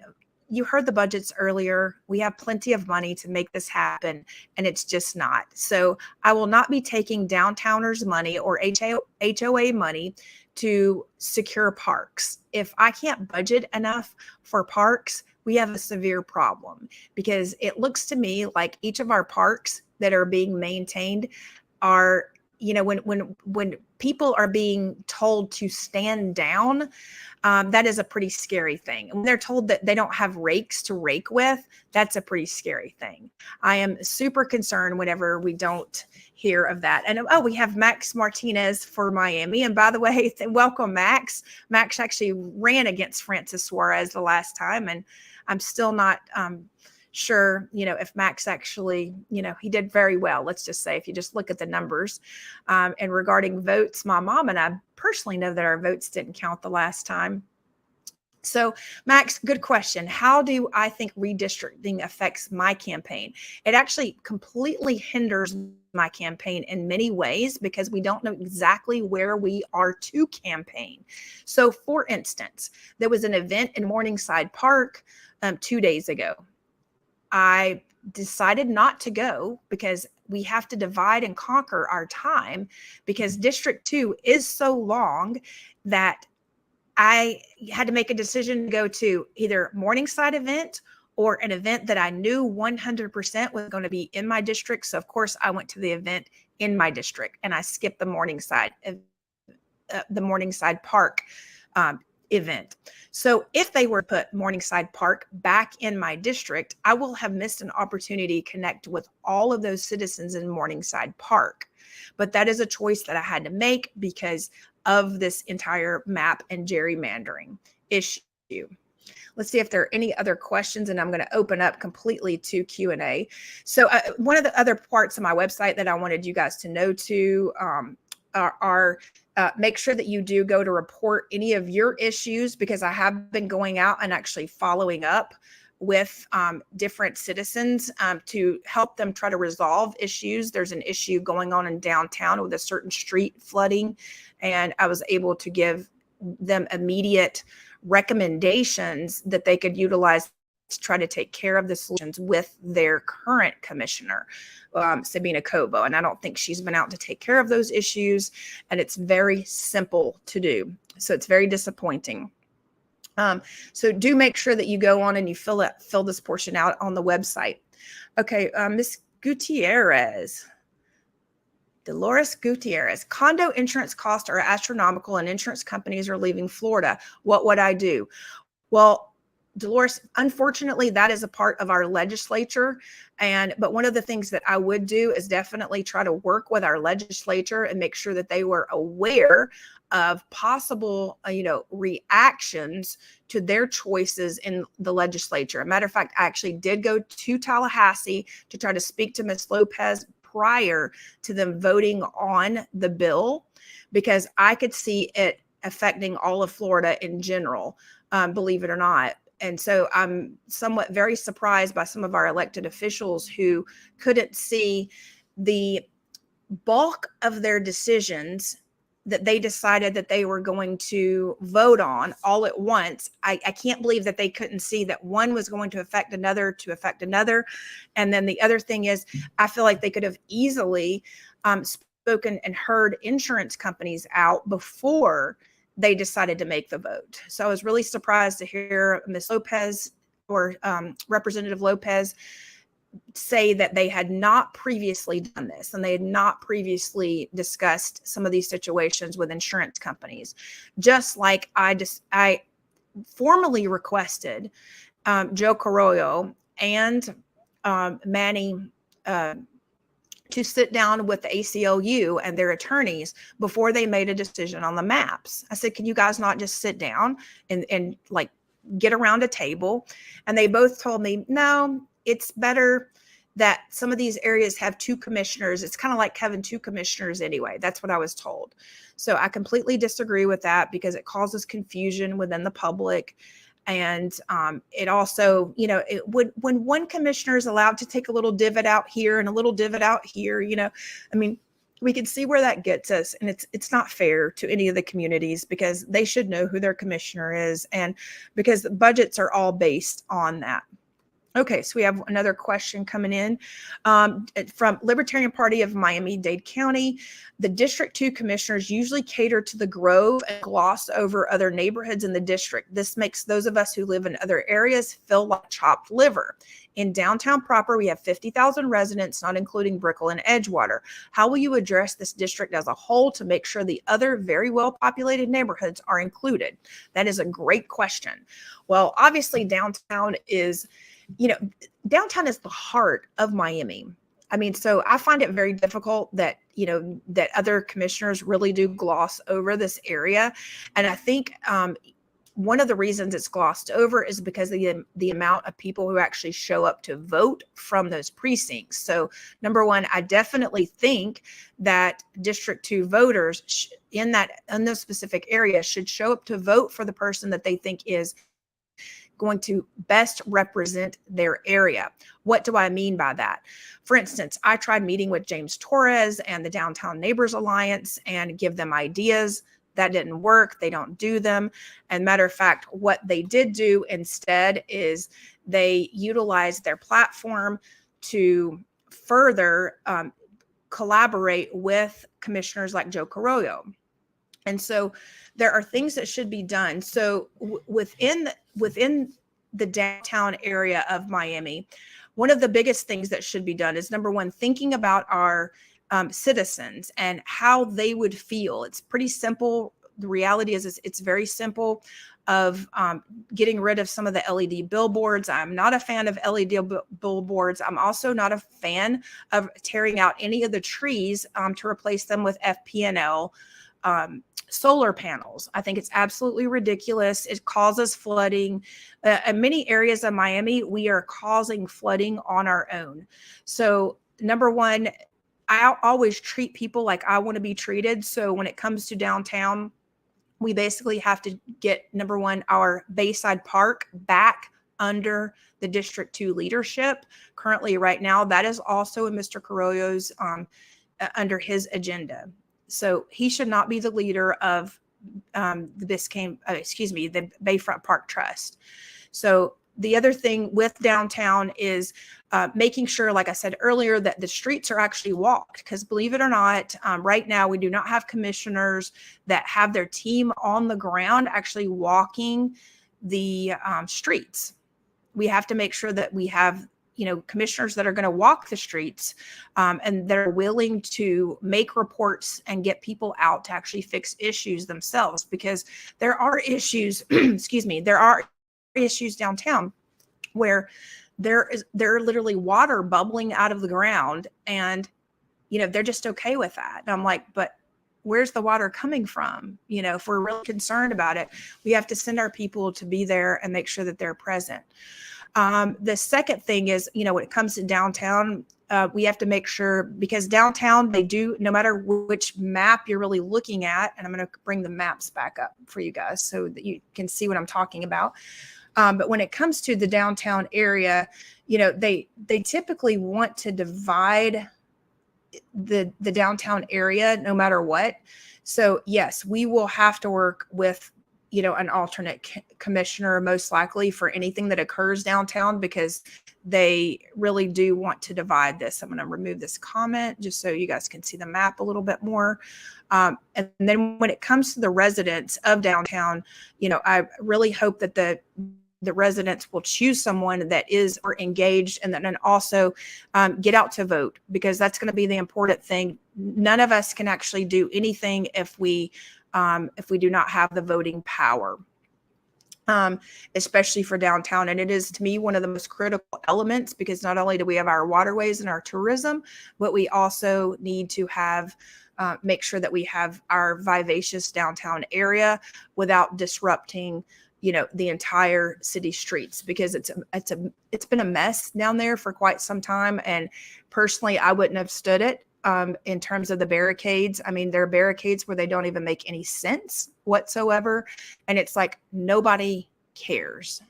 you heard the budgets earlier. We have plenty of money to make this happen, and it's just not. So I will not be taking downtowners money or HOA money to secure parks. If I can't budget enough for parks, we have a severe problem, because it looks to me like each of our parks that are being maintained are, when people are being told to stand down, that is a pretty scary thing. And when they're told that they don't have rakes to rake with, that's a pretty scary thing. I am super concerned whenever we don't hear of that. And we have Max Martinez for Miami. And by the way, welcome, Max. Max actually ran against Francis Suarez the last time, and I'm still not sure, if Max actually, he did very well. Let's just say, if you just look at the numbers. And regarding votes, my mom and I personally know that our votes didn't count the last time. So Max, good question. How do I think redistricting affects my campaign? It actually completely hinders my campaign in many ways, because we don't know exactly where we are to campaign. So for instance, there was an event in Morningside Park 2 days ago. I decided not to go because we have to divide and conquer our time, because District 2 is so long that I had to make a decision to go to either Morningside event or an event that I knew 100% was going to be in my district. So of course I went to the event in my district, and I skipped the Morningside Park event. So if they were to put Morningside Park back in my district, I will have missed an opportunity to connect with all of those citizens in Morningside Park. But that is a choice that I had to make because of this entire map and gerrymandering issue. Let's see if there are any other questions, and I'm going to open up completely to Q&A. So one of the other parts of my website that I wanted you guys to know too are make sure that you do go to report any of your issues, because I have been going out and actually following up with different citizens to help them try to resolve issues. There's an issue going on in downtown with a certain street flooding, and I was able to give them immediate recommendations that they could utilize to try to take care of the solutions with their current commissioner, Sabina Cobo. And I don't think she's been out to take care of those issues, and it's very simple to do. So it's very disappointing. So do make sure that you go on and you fill this portion out on the website. Okay, Miss Gutierrez. Dolores Gutierrez, condo insurance costs are astronomical and insurance companies are leaving Florida. What would I do? Well, Dolores, unfortunately, that is a part of our legislature. But one of the things that I would do is definitely try to work with our legislature and make sure that they were aware of possible, reactions to their choices in the legislature. As a matter of fact, I actually did go to Tallahassee to try to speak to Ms. Lopez prior to them voting on the bill, because I could see it affecting all of Florida in general, believe it or not. And so I'm somewhat very surprised by some of our elected officials who couldn't see the bulk of their decisions that they decided that they were going to vote on all at once. I can't believe that they couldn't see that one was going to affect another. And then the other thing is, I feel like they could have easily spoken and heard insurance companies out before they decided to make the vote. So I was really surprised to hear Ms. Lopez or Representative Lopez say that they had not previously done this and they had not previously discussed some of these situations with insurance companies. Just like I formally requested Joe Carollo and Manny to sit down with the ACLU and their attorneys before they made a decision on the maps. I said, can you guys not just sit down and like get around a table? And they both told me, no, it's better that some of these areas have two commissioners. It's kind of like having two commissioners anyway. That's what I was told. So I completely disagree with that because it causes confusion within the public. And it also, you know, when one commissioner is allowed to take a little divot out here and a little divot out here, you know, I mean, we can see where that gets us. And it's not fair to any of the communities because they should know who their commissioner is. And because the budgets are all based on that. Okay, so we have another question coming in from Libertarian Party of Miami-Dade County. The District 2 commissioners usually cater to the Grove and gloss over other neighborhoods in the district. This makes those of us who live in other areas feel like chopped liver. In downtown proper, we have 50,000 residents, not including Brickell and Edgewater. How will you address this district as a whole to make sure the other very well-populated neighborhoods are included? That is a great question. Well, obviously, downtown is, you know, downtown is the heart of Miami. I mean, so I find it very difficult that, you know, that other commissioners really do gloss over this area. And I think one of the reasons it's glossed over is because of the amount of people who actually show up to vote from those precincts. So number one, I definitely think that District 2 voters in those specific areas should show up to vote for the person that they think is going to best represent their area. What do I mean by that? For instance, I tried meeting with James Torres and the Downtown Neighbors Alliance and give them ideas. That didn't work. They don't do them. And matter of fact, what they did do instead is they utilized their platform to further collaborate with commissioners like Joe Carollo. And so there are things that should be done. So within the downtown area of Miami, one of the biggest things that should be done is, number one, thinking about our citizens and how they would feel. It's pretty simple. The reality is it's very simple of getting rid of some of the LED billboards. I'm not a fan of LED billboards. I'm also not a fan of tearing out any of the trees to replace them with FPNL solar panels. I think it's absolutely ridiculous. It causes flooding. In many areas of Miami, we are causing flooding on our own. So number one, I always treat people like I want to be treated. So when it comes to downtown, we basically have to get, number one, our Bayside Park back under the District 2 leadership. Currently, right now, that is also in Mr. Carollo's under his agenda. So he should not be the leader of the Bayfront Park Trust. So the other thing with downtown is making sure, like I said earlier, that the streets are actually walked. Because believe it or not, right now we do not have commissioners that have their team on the ground actually walking the streets. We have to make sure that we have, you know, commissioners that are going to walk the streets and they're willing to make reports and get people out to actually fix issues themselves, because there are issues, there are issues downtown where there are literally water bubbling out of the ground, and, you know, they're just okay with that. And I'm like, but where's the water coming from? You know, if we're really concerned about it, we have to send our people to be there and make sure that they're present. The second thing is, you know, when it comes to downtown, we have to make sure, because downtown, they do, no matter which map you're really looking at, and I'm going to bring the maps back up for you guys so that you can see what I'm talking about. But when it comes to the downtown area, you know, they typically want to divide the downtown area no matter what. So yes, we will have to work with, an alternate commissioner most likely for anything that occurs downtown, because they really do want to divide this. I'm going to remove this comment just so you guys can see the map a little bit more. And then when it comes to the residents of downtown, I really hope that the residents will choose someone that is engaged, and then also get out to vote, because that's going to be the important thing. None of us can actually do anything if we do not have the voting power, especially for downtown. And it is, to me, one of the most critical elements, because not only do we have our waterways and our tourism, but we also need to have make sure that we have our vivacious downtown area without disrupting the entire city streets, because it's been a mess down there for quite some time. And personally, I wouldn't have stood it. In terms of the barricades, I mean, there are barricades where they don't even make any sense whatsoever. And it's like nobody cares,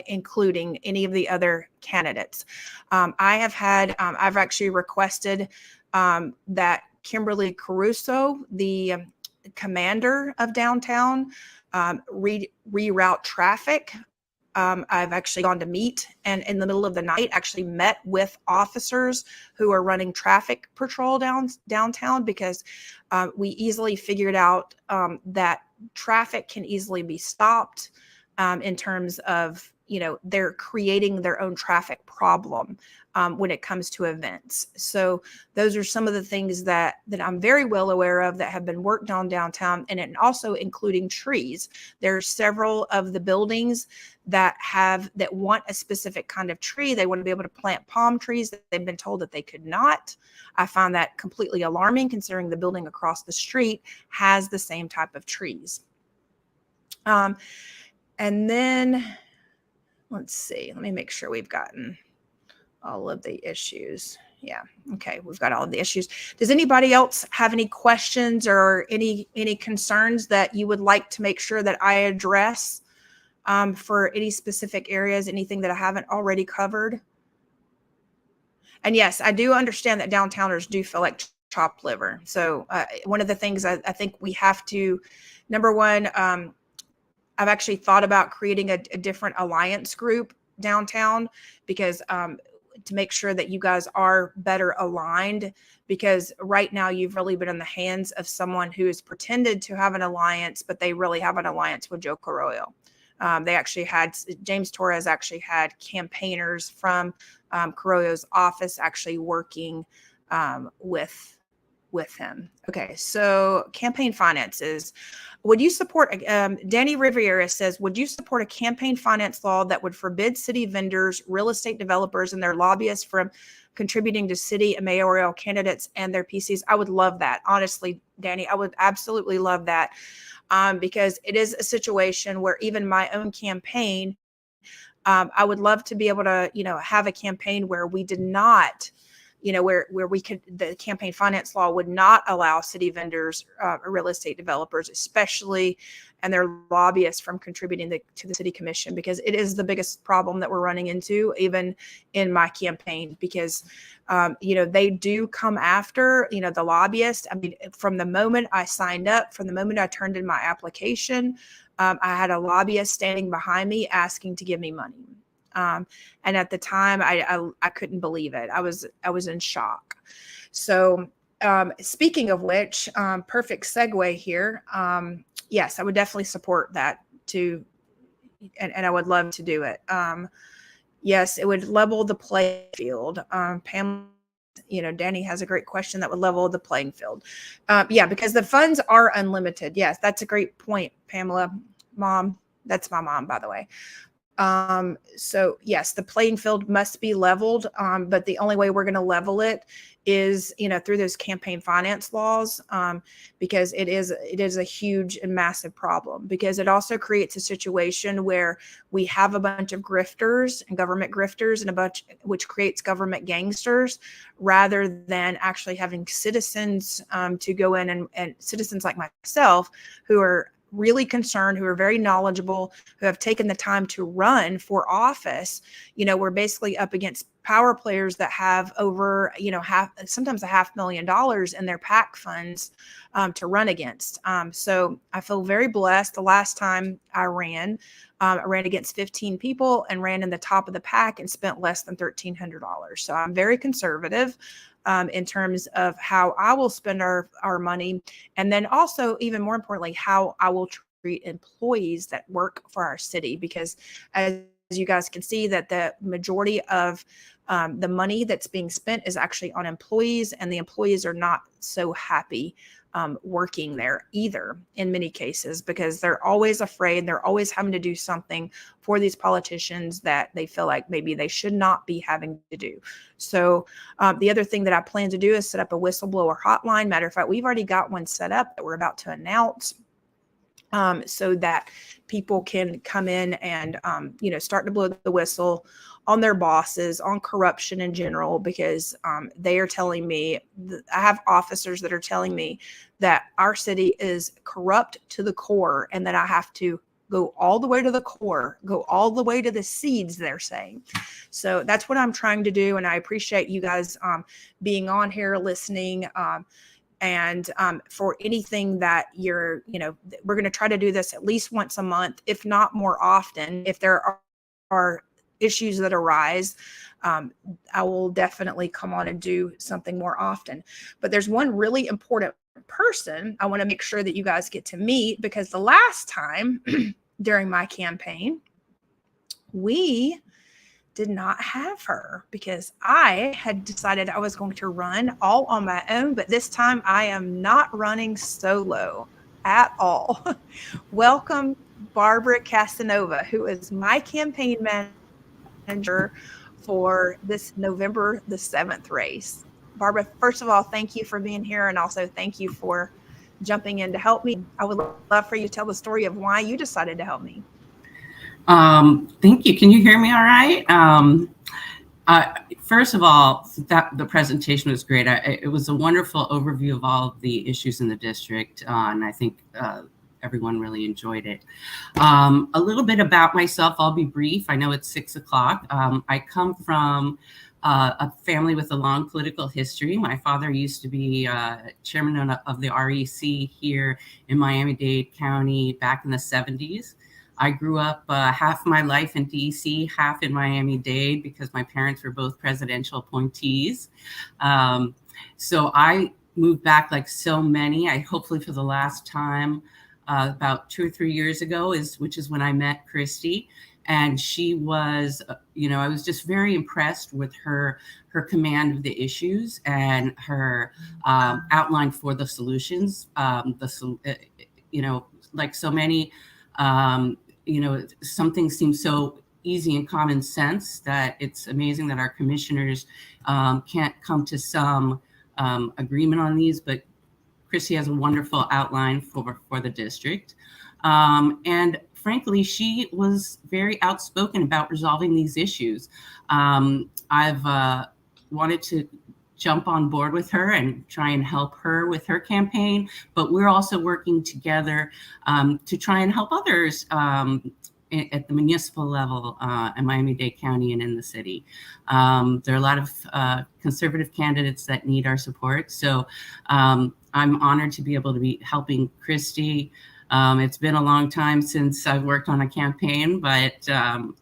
including any of the other candidates. I've actually requested that Kimberly Caruso, the commander of downtown, reroute traffic. I've actually gone to meet, and in the middle of the night actually met with officers who are running traffic patrol downtown, because we easily figured out that traffic can easily be stopped in terms of, they're creating their own traffic problem when it comes to events. So those are some of the things that I'm very well aware of that have been worked on downtown, and also including trees. There's several of the buildings that want a specific kind of tree. They want to be able to plant palm trees that they've been told that they could not. I find that completely alarming, considering the building across the street has the same type of trees. And then let's see, let me make sure we've gotten all of the issues. Yeah. Okay. We've got all of the issues. Does anybody else have any questions or any concerns that you would like to make sure that I address for any specific areas, anything that I haven't already covered? And yes, I do understand that downtowners do feel like chopped liver. So one of the things I think we have to, number one, I've actually thought about creating a different alliance group downtown, because to make sure that you guys are better aligned, because right now you've really been in the hands of someone who has pretended to have an alliance, but they really have an alliance with Joe Carollo. They actually had, James Torres actually had campaigners from Carollo's office actually working with him. Okay, so campaign finances. Would you support, Danny Riviera says, would you support a campaign finance law that would forbid city vendors, real estate developers, and their lobbyists from contributing to city and mayoral candidates and their PCs? I would love that. Honestly, Danny, I would absolutely love that, because it is a situation where even my own campaign, I would love to be able to, have a campaign where we did not, where we could, the campaign finance law would not allow city vendors, real estate developers, especially, and their lobbyists from contributing to the city commission, because it is the biggest problem that we're running into, even in my campaign, because, they do come after, the lobbyists. I mean, from the moment I signed up, from the moment I turned in my application, I had a lobbyist standing behind me asking to give me money. And at the time, I couldn't believe it. I was in shock. So speaking of which, perfect segue here. Yes, I would definitely support that too. And I would love to do it. Yes, it would level the playing field. Pam, Danny has a great question that would level the playing field. Yeah, because the funds are unlimited. Yes, that's a great point, Pamela. Mom, that's my mom, by the way. So yes, the playing field must be leveled. But the only way we're going to level it is, through those campaign finance laws, because it is a huge and massive problem, because it also creates a situation where we have a bunch of grifters and government grifters and which creates government gangsters, rather than actually having citizens, to go in and citizens like myself who are really concerned, who are very knowledgeable, who have taken the time to run for office. We're basically up against power players that have over, sometimes $500,000 in their PAC funds to run against. So I feel very blessed. The last time I ran against 15 people and ran in the top of the pack and spent less than $1,300. So I'm very conservative in terms of how I will spend our money. And then also, even more importantly, how I will treat employees that work for our city, because as you guys can see, that the majority of the money that's being spent is actually on employees, and the employees are not so happy working there either in many cases, because they're always afraid. They're always having to do something for these politicians that they feel like maybe they should not be having to do. So the other thing that I plan to do is set up a whistleblower hotline. Matter of fact, we've already got one set up that we're about to announce, so that people can come in and, start to blow the whistle on their bosses, on corruption in general, because they are telling me, I have officers that are telling me that our city is corrupt to the core, and that I have to go all the way to the core, go all the way to the seeds, they're saying. So that's what I'm trying to do. And I appreciate you guys being on here listening. And for anything that you're, we're going to try to do this at least once a month, if not more often. If there are issues that arise, I will definitely come on and do something more often. But there's one really important person I want to make sure that you guys get to meet, because the last time during my campaign, we did not have her, because I had decided I was going to run all on my own, but this time I am not running solo at all. Welcome, Barbara Casanova, who is my campaign manager for this November the 7th race. Barbara, first of all, thank you for being here, and also thank you for jumping in to help me. I would love for you to tell the story of why you decided to help me. Thank you. Can you hear me all right? First of all, the presentation was great. It was a wonderful overview of all of the issues in the district, and I think everyone really enjoyed it. A little bit about myself. I'll be brief. I know it's 6 o'clock. I come from a family with a long political history. My father used to be chairman of the REC here in Miami-Dade County back in the 70s. I grew up half my life in DC, half in Miami-Dade, because my parents were both presidential appointees. So I moved back like so many. Hopefully for the last time about 2 or 3 years ago, which is when I met Christi. And she was, I was just very impressed with her command of the issues and her outline for the solutions. Like so many, some things seem so easy and common sense that it's amazing that our commissioners can't come to some agreement on these, but Christi has a wonderful outline for the district. And frankly, she was very outspoken about resolving these issues. I've wanted to jump on board with her and try and help her with her campaign, but we're also working together to try and help others at the municipal level in Miami-Dade County and in the city. There are a lot of conservative candidates that need our support. So I'm honored to be able to be helping Christi. It's been a long time since I've worked on a campaign, but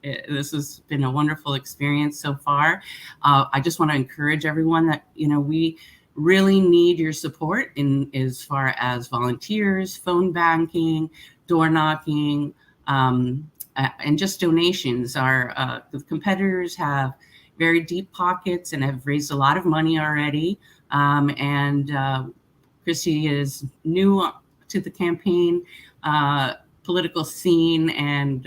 this has been a wonderful experience so far. I just want to encourage everyone that, we really need your support in as far as volunteers, phone banking, door knocking, and just donations. Our the competitors have very deep pockets and have raised a lot of money already. Christi is new to the campaign political scene, and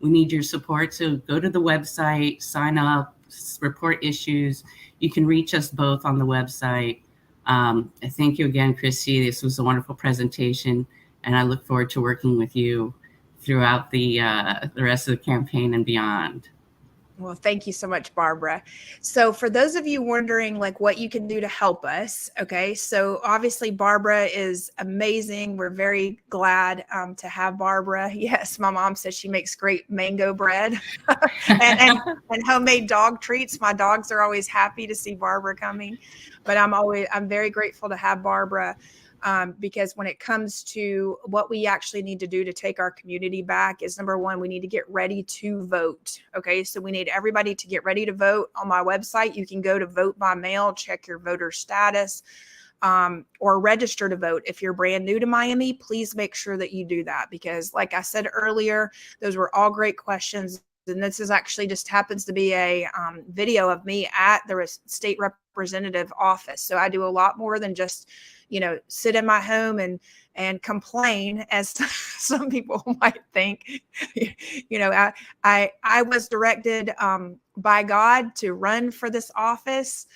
we need your support. So go to the website, sign up, report issues. You can reach us both on the website. Thank you again, Christi. This was a wonderful presentation, and I look forward to working with you throughout the rest of the campaign and beyond. Well, thank you so much, Barbara. So for those of you wondering like what you can do to help us, okay, so obviously Barbara is amazing. We're very glad to have Barbara. Yes, my mom says she makes great mango bread and homemade dog treats. My dogs are always happy to see Barbara coming, but I'm very grateful to have Barbara. Because when it comes to what we actually need to do to take our community back is, number one, we need to get ready to vote. Okay, so we need everybody to get ready to vote. On my website, you can go to vote by mail, check your voter status, or register to vote. If you're brand new to Miami, please make sure that you do that, because like I said earlier, those were all great questions. And this is actually just happens to be a video of me at the state representative office. So I do a lot more than just, sit in my home and complain, as some people might think. I was directed by God to run for this office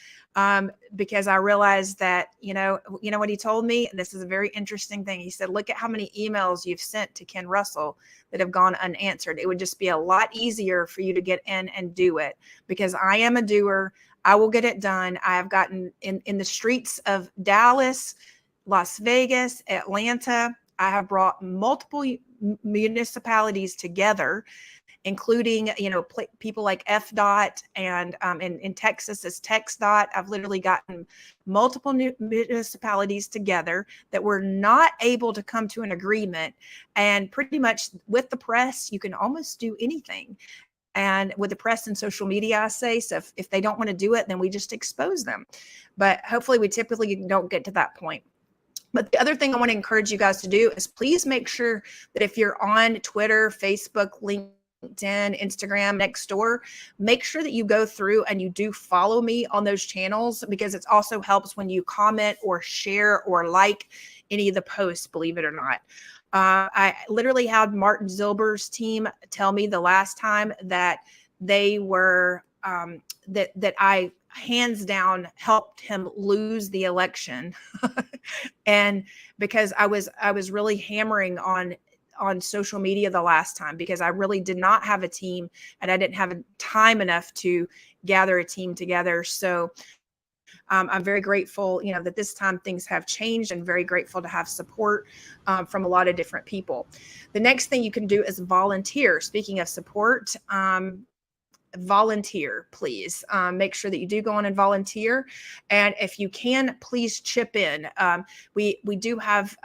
because I realized that, you know what he told me? And this is a very interesting thing. He said, look at how many emails you've sent to Ken Russell that have gone unanswered. It would just be a lot easier for you to get in and do it, because I am a doer. I will get it done. I have gotten in the streets of Dallas, Las Vegas, Atlanta. I have brought multiple municipalities together, including, people like FDOT, and in Texas is TxDOT. I've literally gotten multiple new municipalities together that were not able to come to an agreement. And pretty much with the press, you can almost do anything. And with the press and social media, I say, so if they don't want to do it, then we just expose them. But hopefully we typically don't get to that point. But the other thing I want to encourage you guys to do is please make sure that if you're on Twitter, Facebook, LinkedIn, Instagram, Nextdoor, make sure that you go through and you do follow me on those channels, because it also helps when you comment or share or like any of the posts, believe it or not. I literally had Martin Zilber's team tell me the last time that they were that I hands down helped him lose the election. And because I was really hammering on social media the last time, because I really did not have a team and I didn't have time enough to gather a team together. So I'm very grateful, that this time things have changed, and very grateful to have support from a lot of different people. The next thing you can do is volunteer. Speaking of support, volunteer, please. Make sure that you do go on and volunteer. And if you can, please chip in. We do have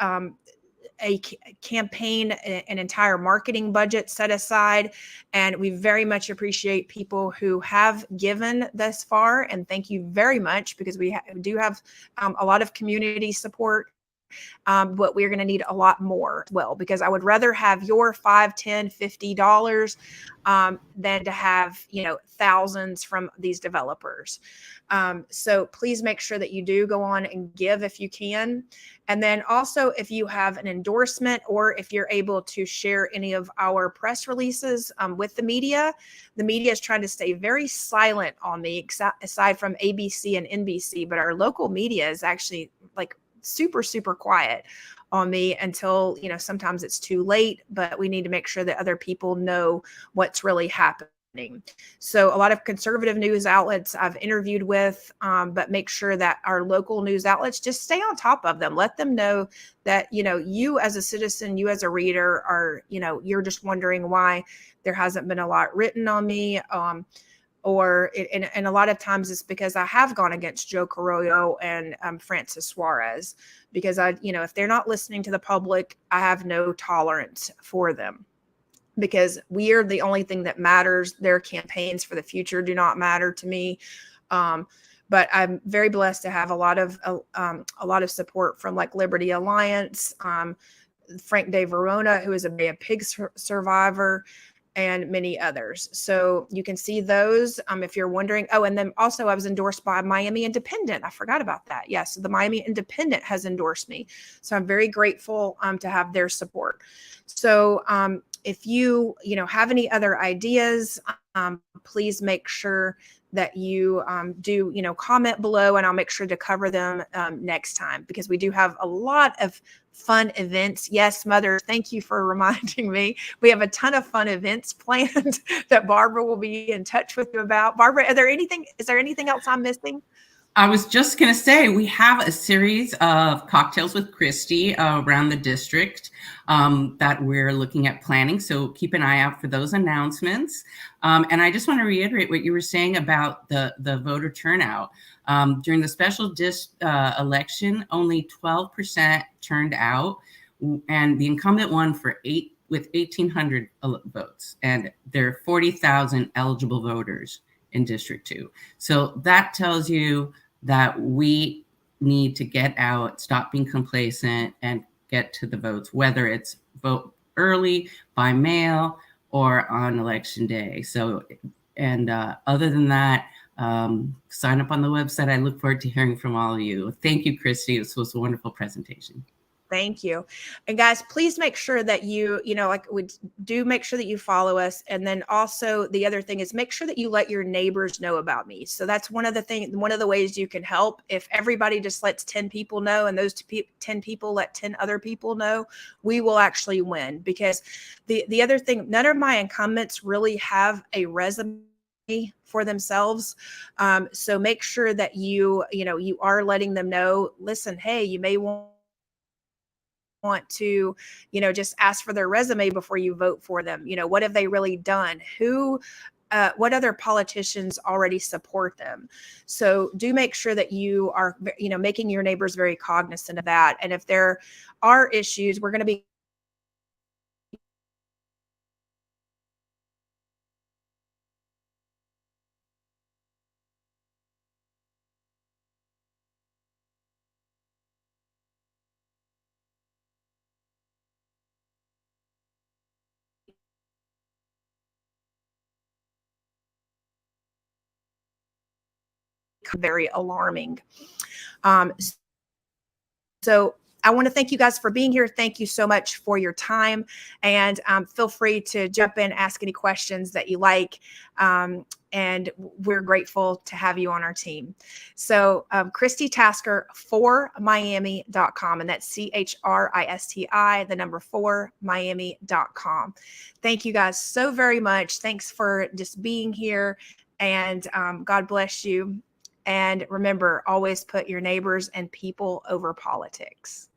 a campaign, an entire marketing budget set aside, and we very much appreciate people who have given thus far, and thank you very much, because we do have a lot of community support. But we're going to need a lot more as well, because I would rather have your $5, $10, $50 than to have, thousands from these developers. So please make sure that you do go on and give if you can. And then also, if you have an endorsement, or if you're able to share any of our press releases with the media is trying to stay very silent on me, aside from ABC and NBC, but our local media is actually like super, super quiet on me until, sometimes it's too late, but we need to make sure that other people know what's really happening. So a lot of conservative news outlets I've interviewed with, but make sure that our local news outlets just stay on top of them. Let them know that, you as a citizen, you as a reader are, you're just wondering why there hasn't been a lot written on me. And a lot of times it's because I have gone against Joe Carollo and Francis Suarez, because if they're not listening to the public, I have no tolerance for them, because we are the only thing that matters. Their campaigns for the future do not matter to me. But I'm very blessed to have a lot of support from like Liberty Alliance, Frank De Verona, who is a Bay of Pigs survivor, and many others. So you can see those if you're wondering. Oh, and then also I was endorsed by Miami Independent. I forgot about that. Yes, the Miami Independent has endorsed me. So I'm very grateful to have their support. So if you have any other ideas, please make sure that you do comment below, and I'll make sure to cover them next time, because we do have a lot of fun events. Yes, Mother, thank you for reminding me. We have a ton of fun events planned that Barbara will be in touch with you about. Barbara, is there anything else I'm missing? I was just going to say, we have a series of cocktails with Christi around the district that we're looking at planning. So keep an eye out for those announcements. And I just want to reiterate what you were saying about the voter turnout. During the special election, only 12% turned out, and the incumbent won with 1,800 votes. And there are 40,000 eligible voters in District 2. So that tells you that we need to get out, stop being complacent, and get to the votes, whether it's vote early, by mail, or on election day. So, and other than that, sign up on the website. I look forward to hearing from all of you. Thank you, Christi. This was a wonderful presentation. Thank you. And guys, please make sure that make sure that you follow us. And then also the other thing is make sure that you let your neighbors know about me. So that's one of the ways you can help. If everybody just lets 10 people know, and those 10 people let 10 other people know, we will actually win. Because the other thing, none of my incumbents really have a resume for themselves. So make sure that you are letting them know, listen, hey, you may want to, just ask for their resume before you vote for them. What have they really done? What other politicians already support them? So do make sure that you are, making your neighbors very cognizant of that. And if there are issues, we're going to be very alarming. So I want to thank you guys for being here. Thank you so much for your time, and feel free to jump in, ask any questions that you like. And we're grateful to have you on our team. So Christi Tasker for Miami.com, and that's CHRISTI, the number 4 Miami.com. Thank you guys so very much. Thanks for just being here, and God bless you. And remember, always put your neighbors and people over politics.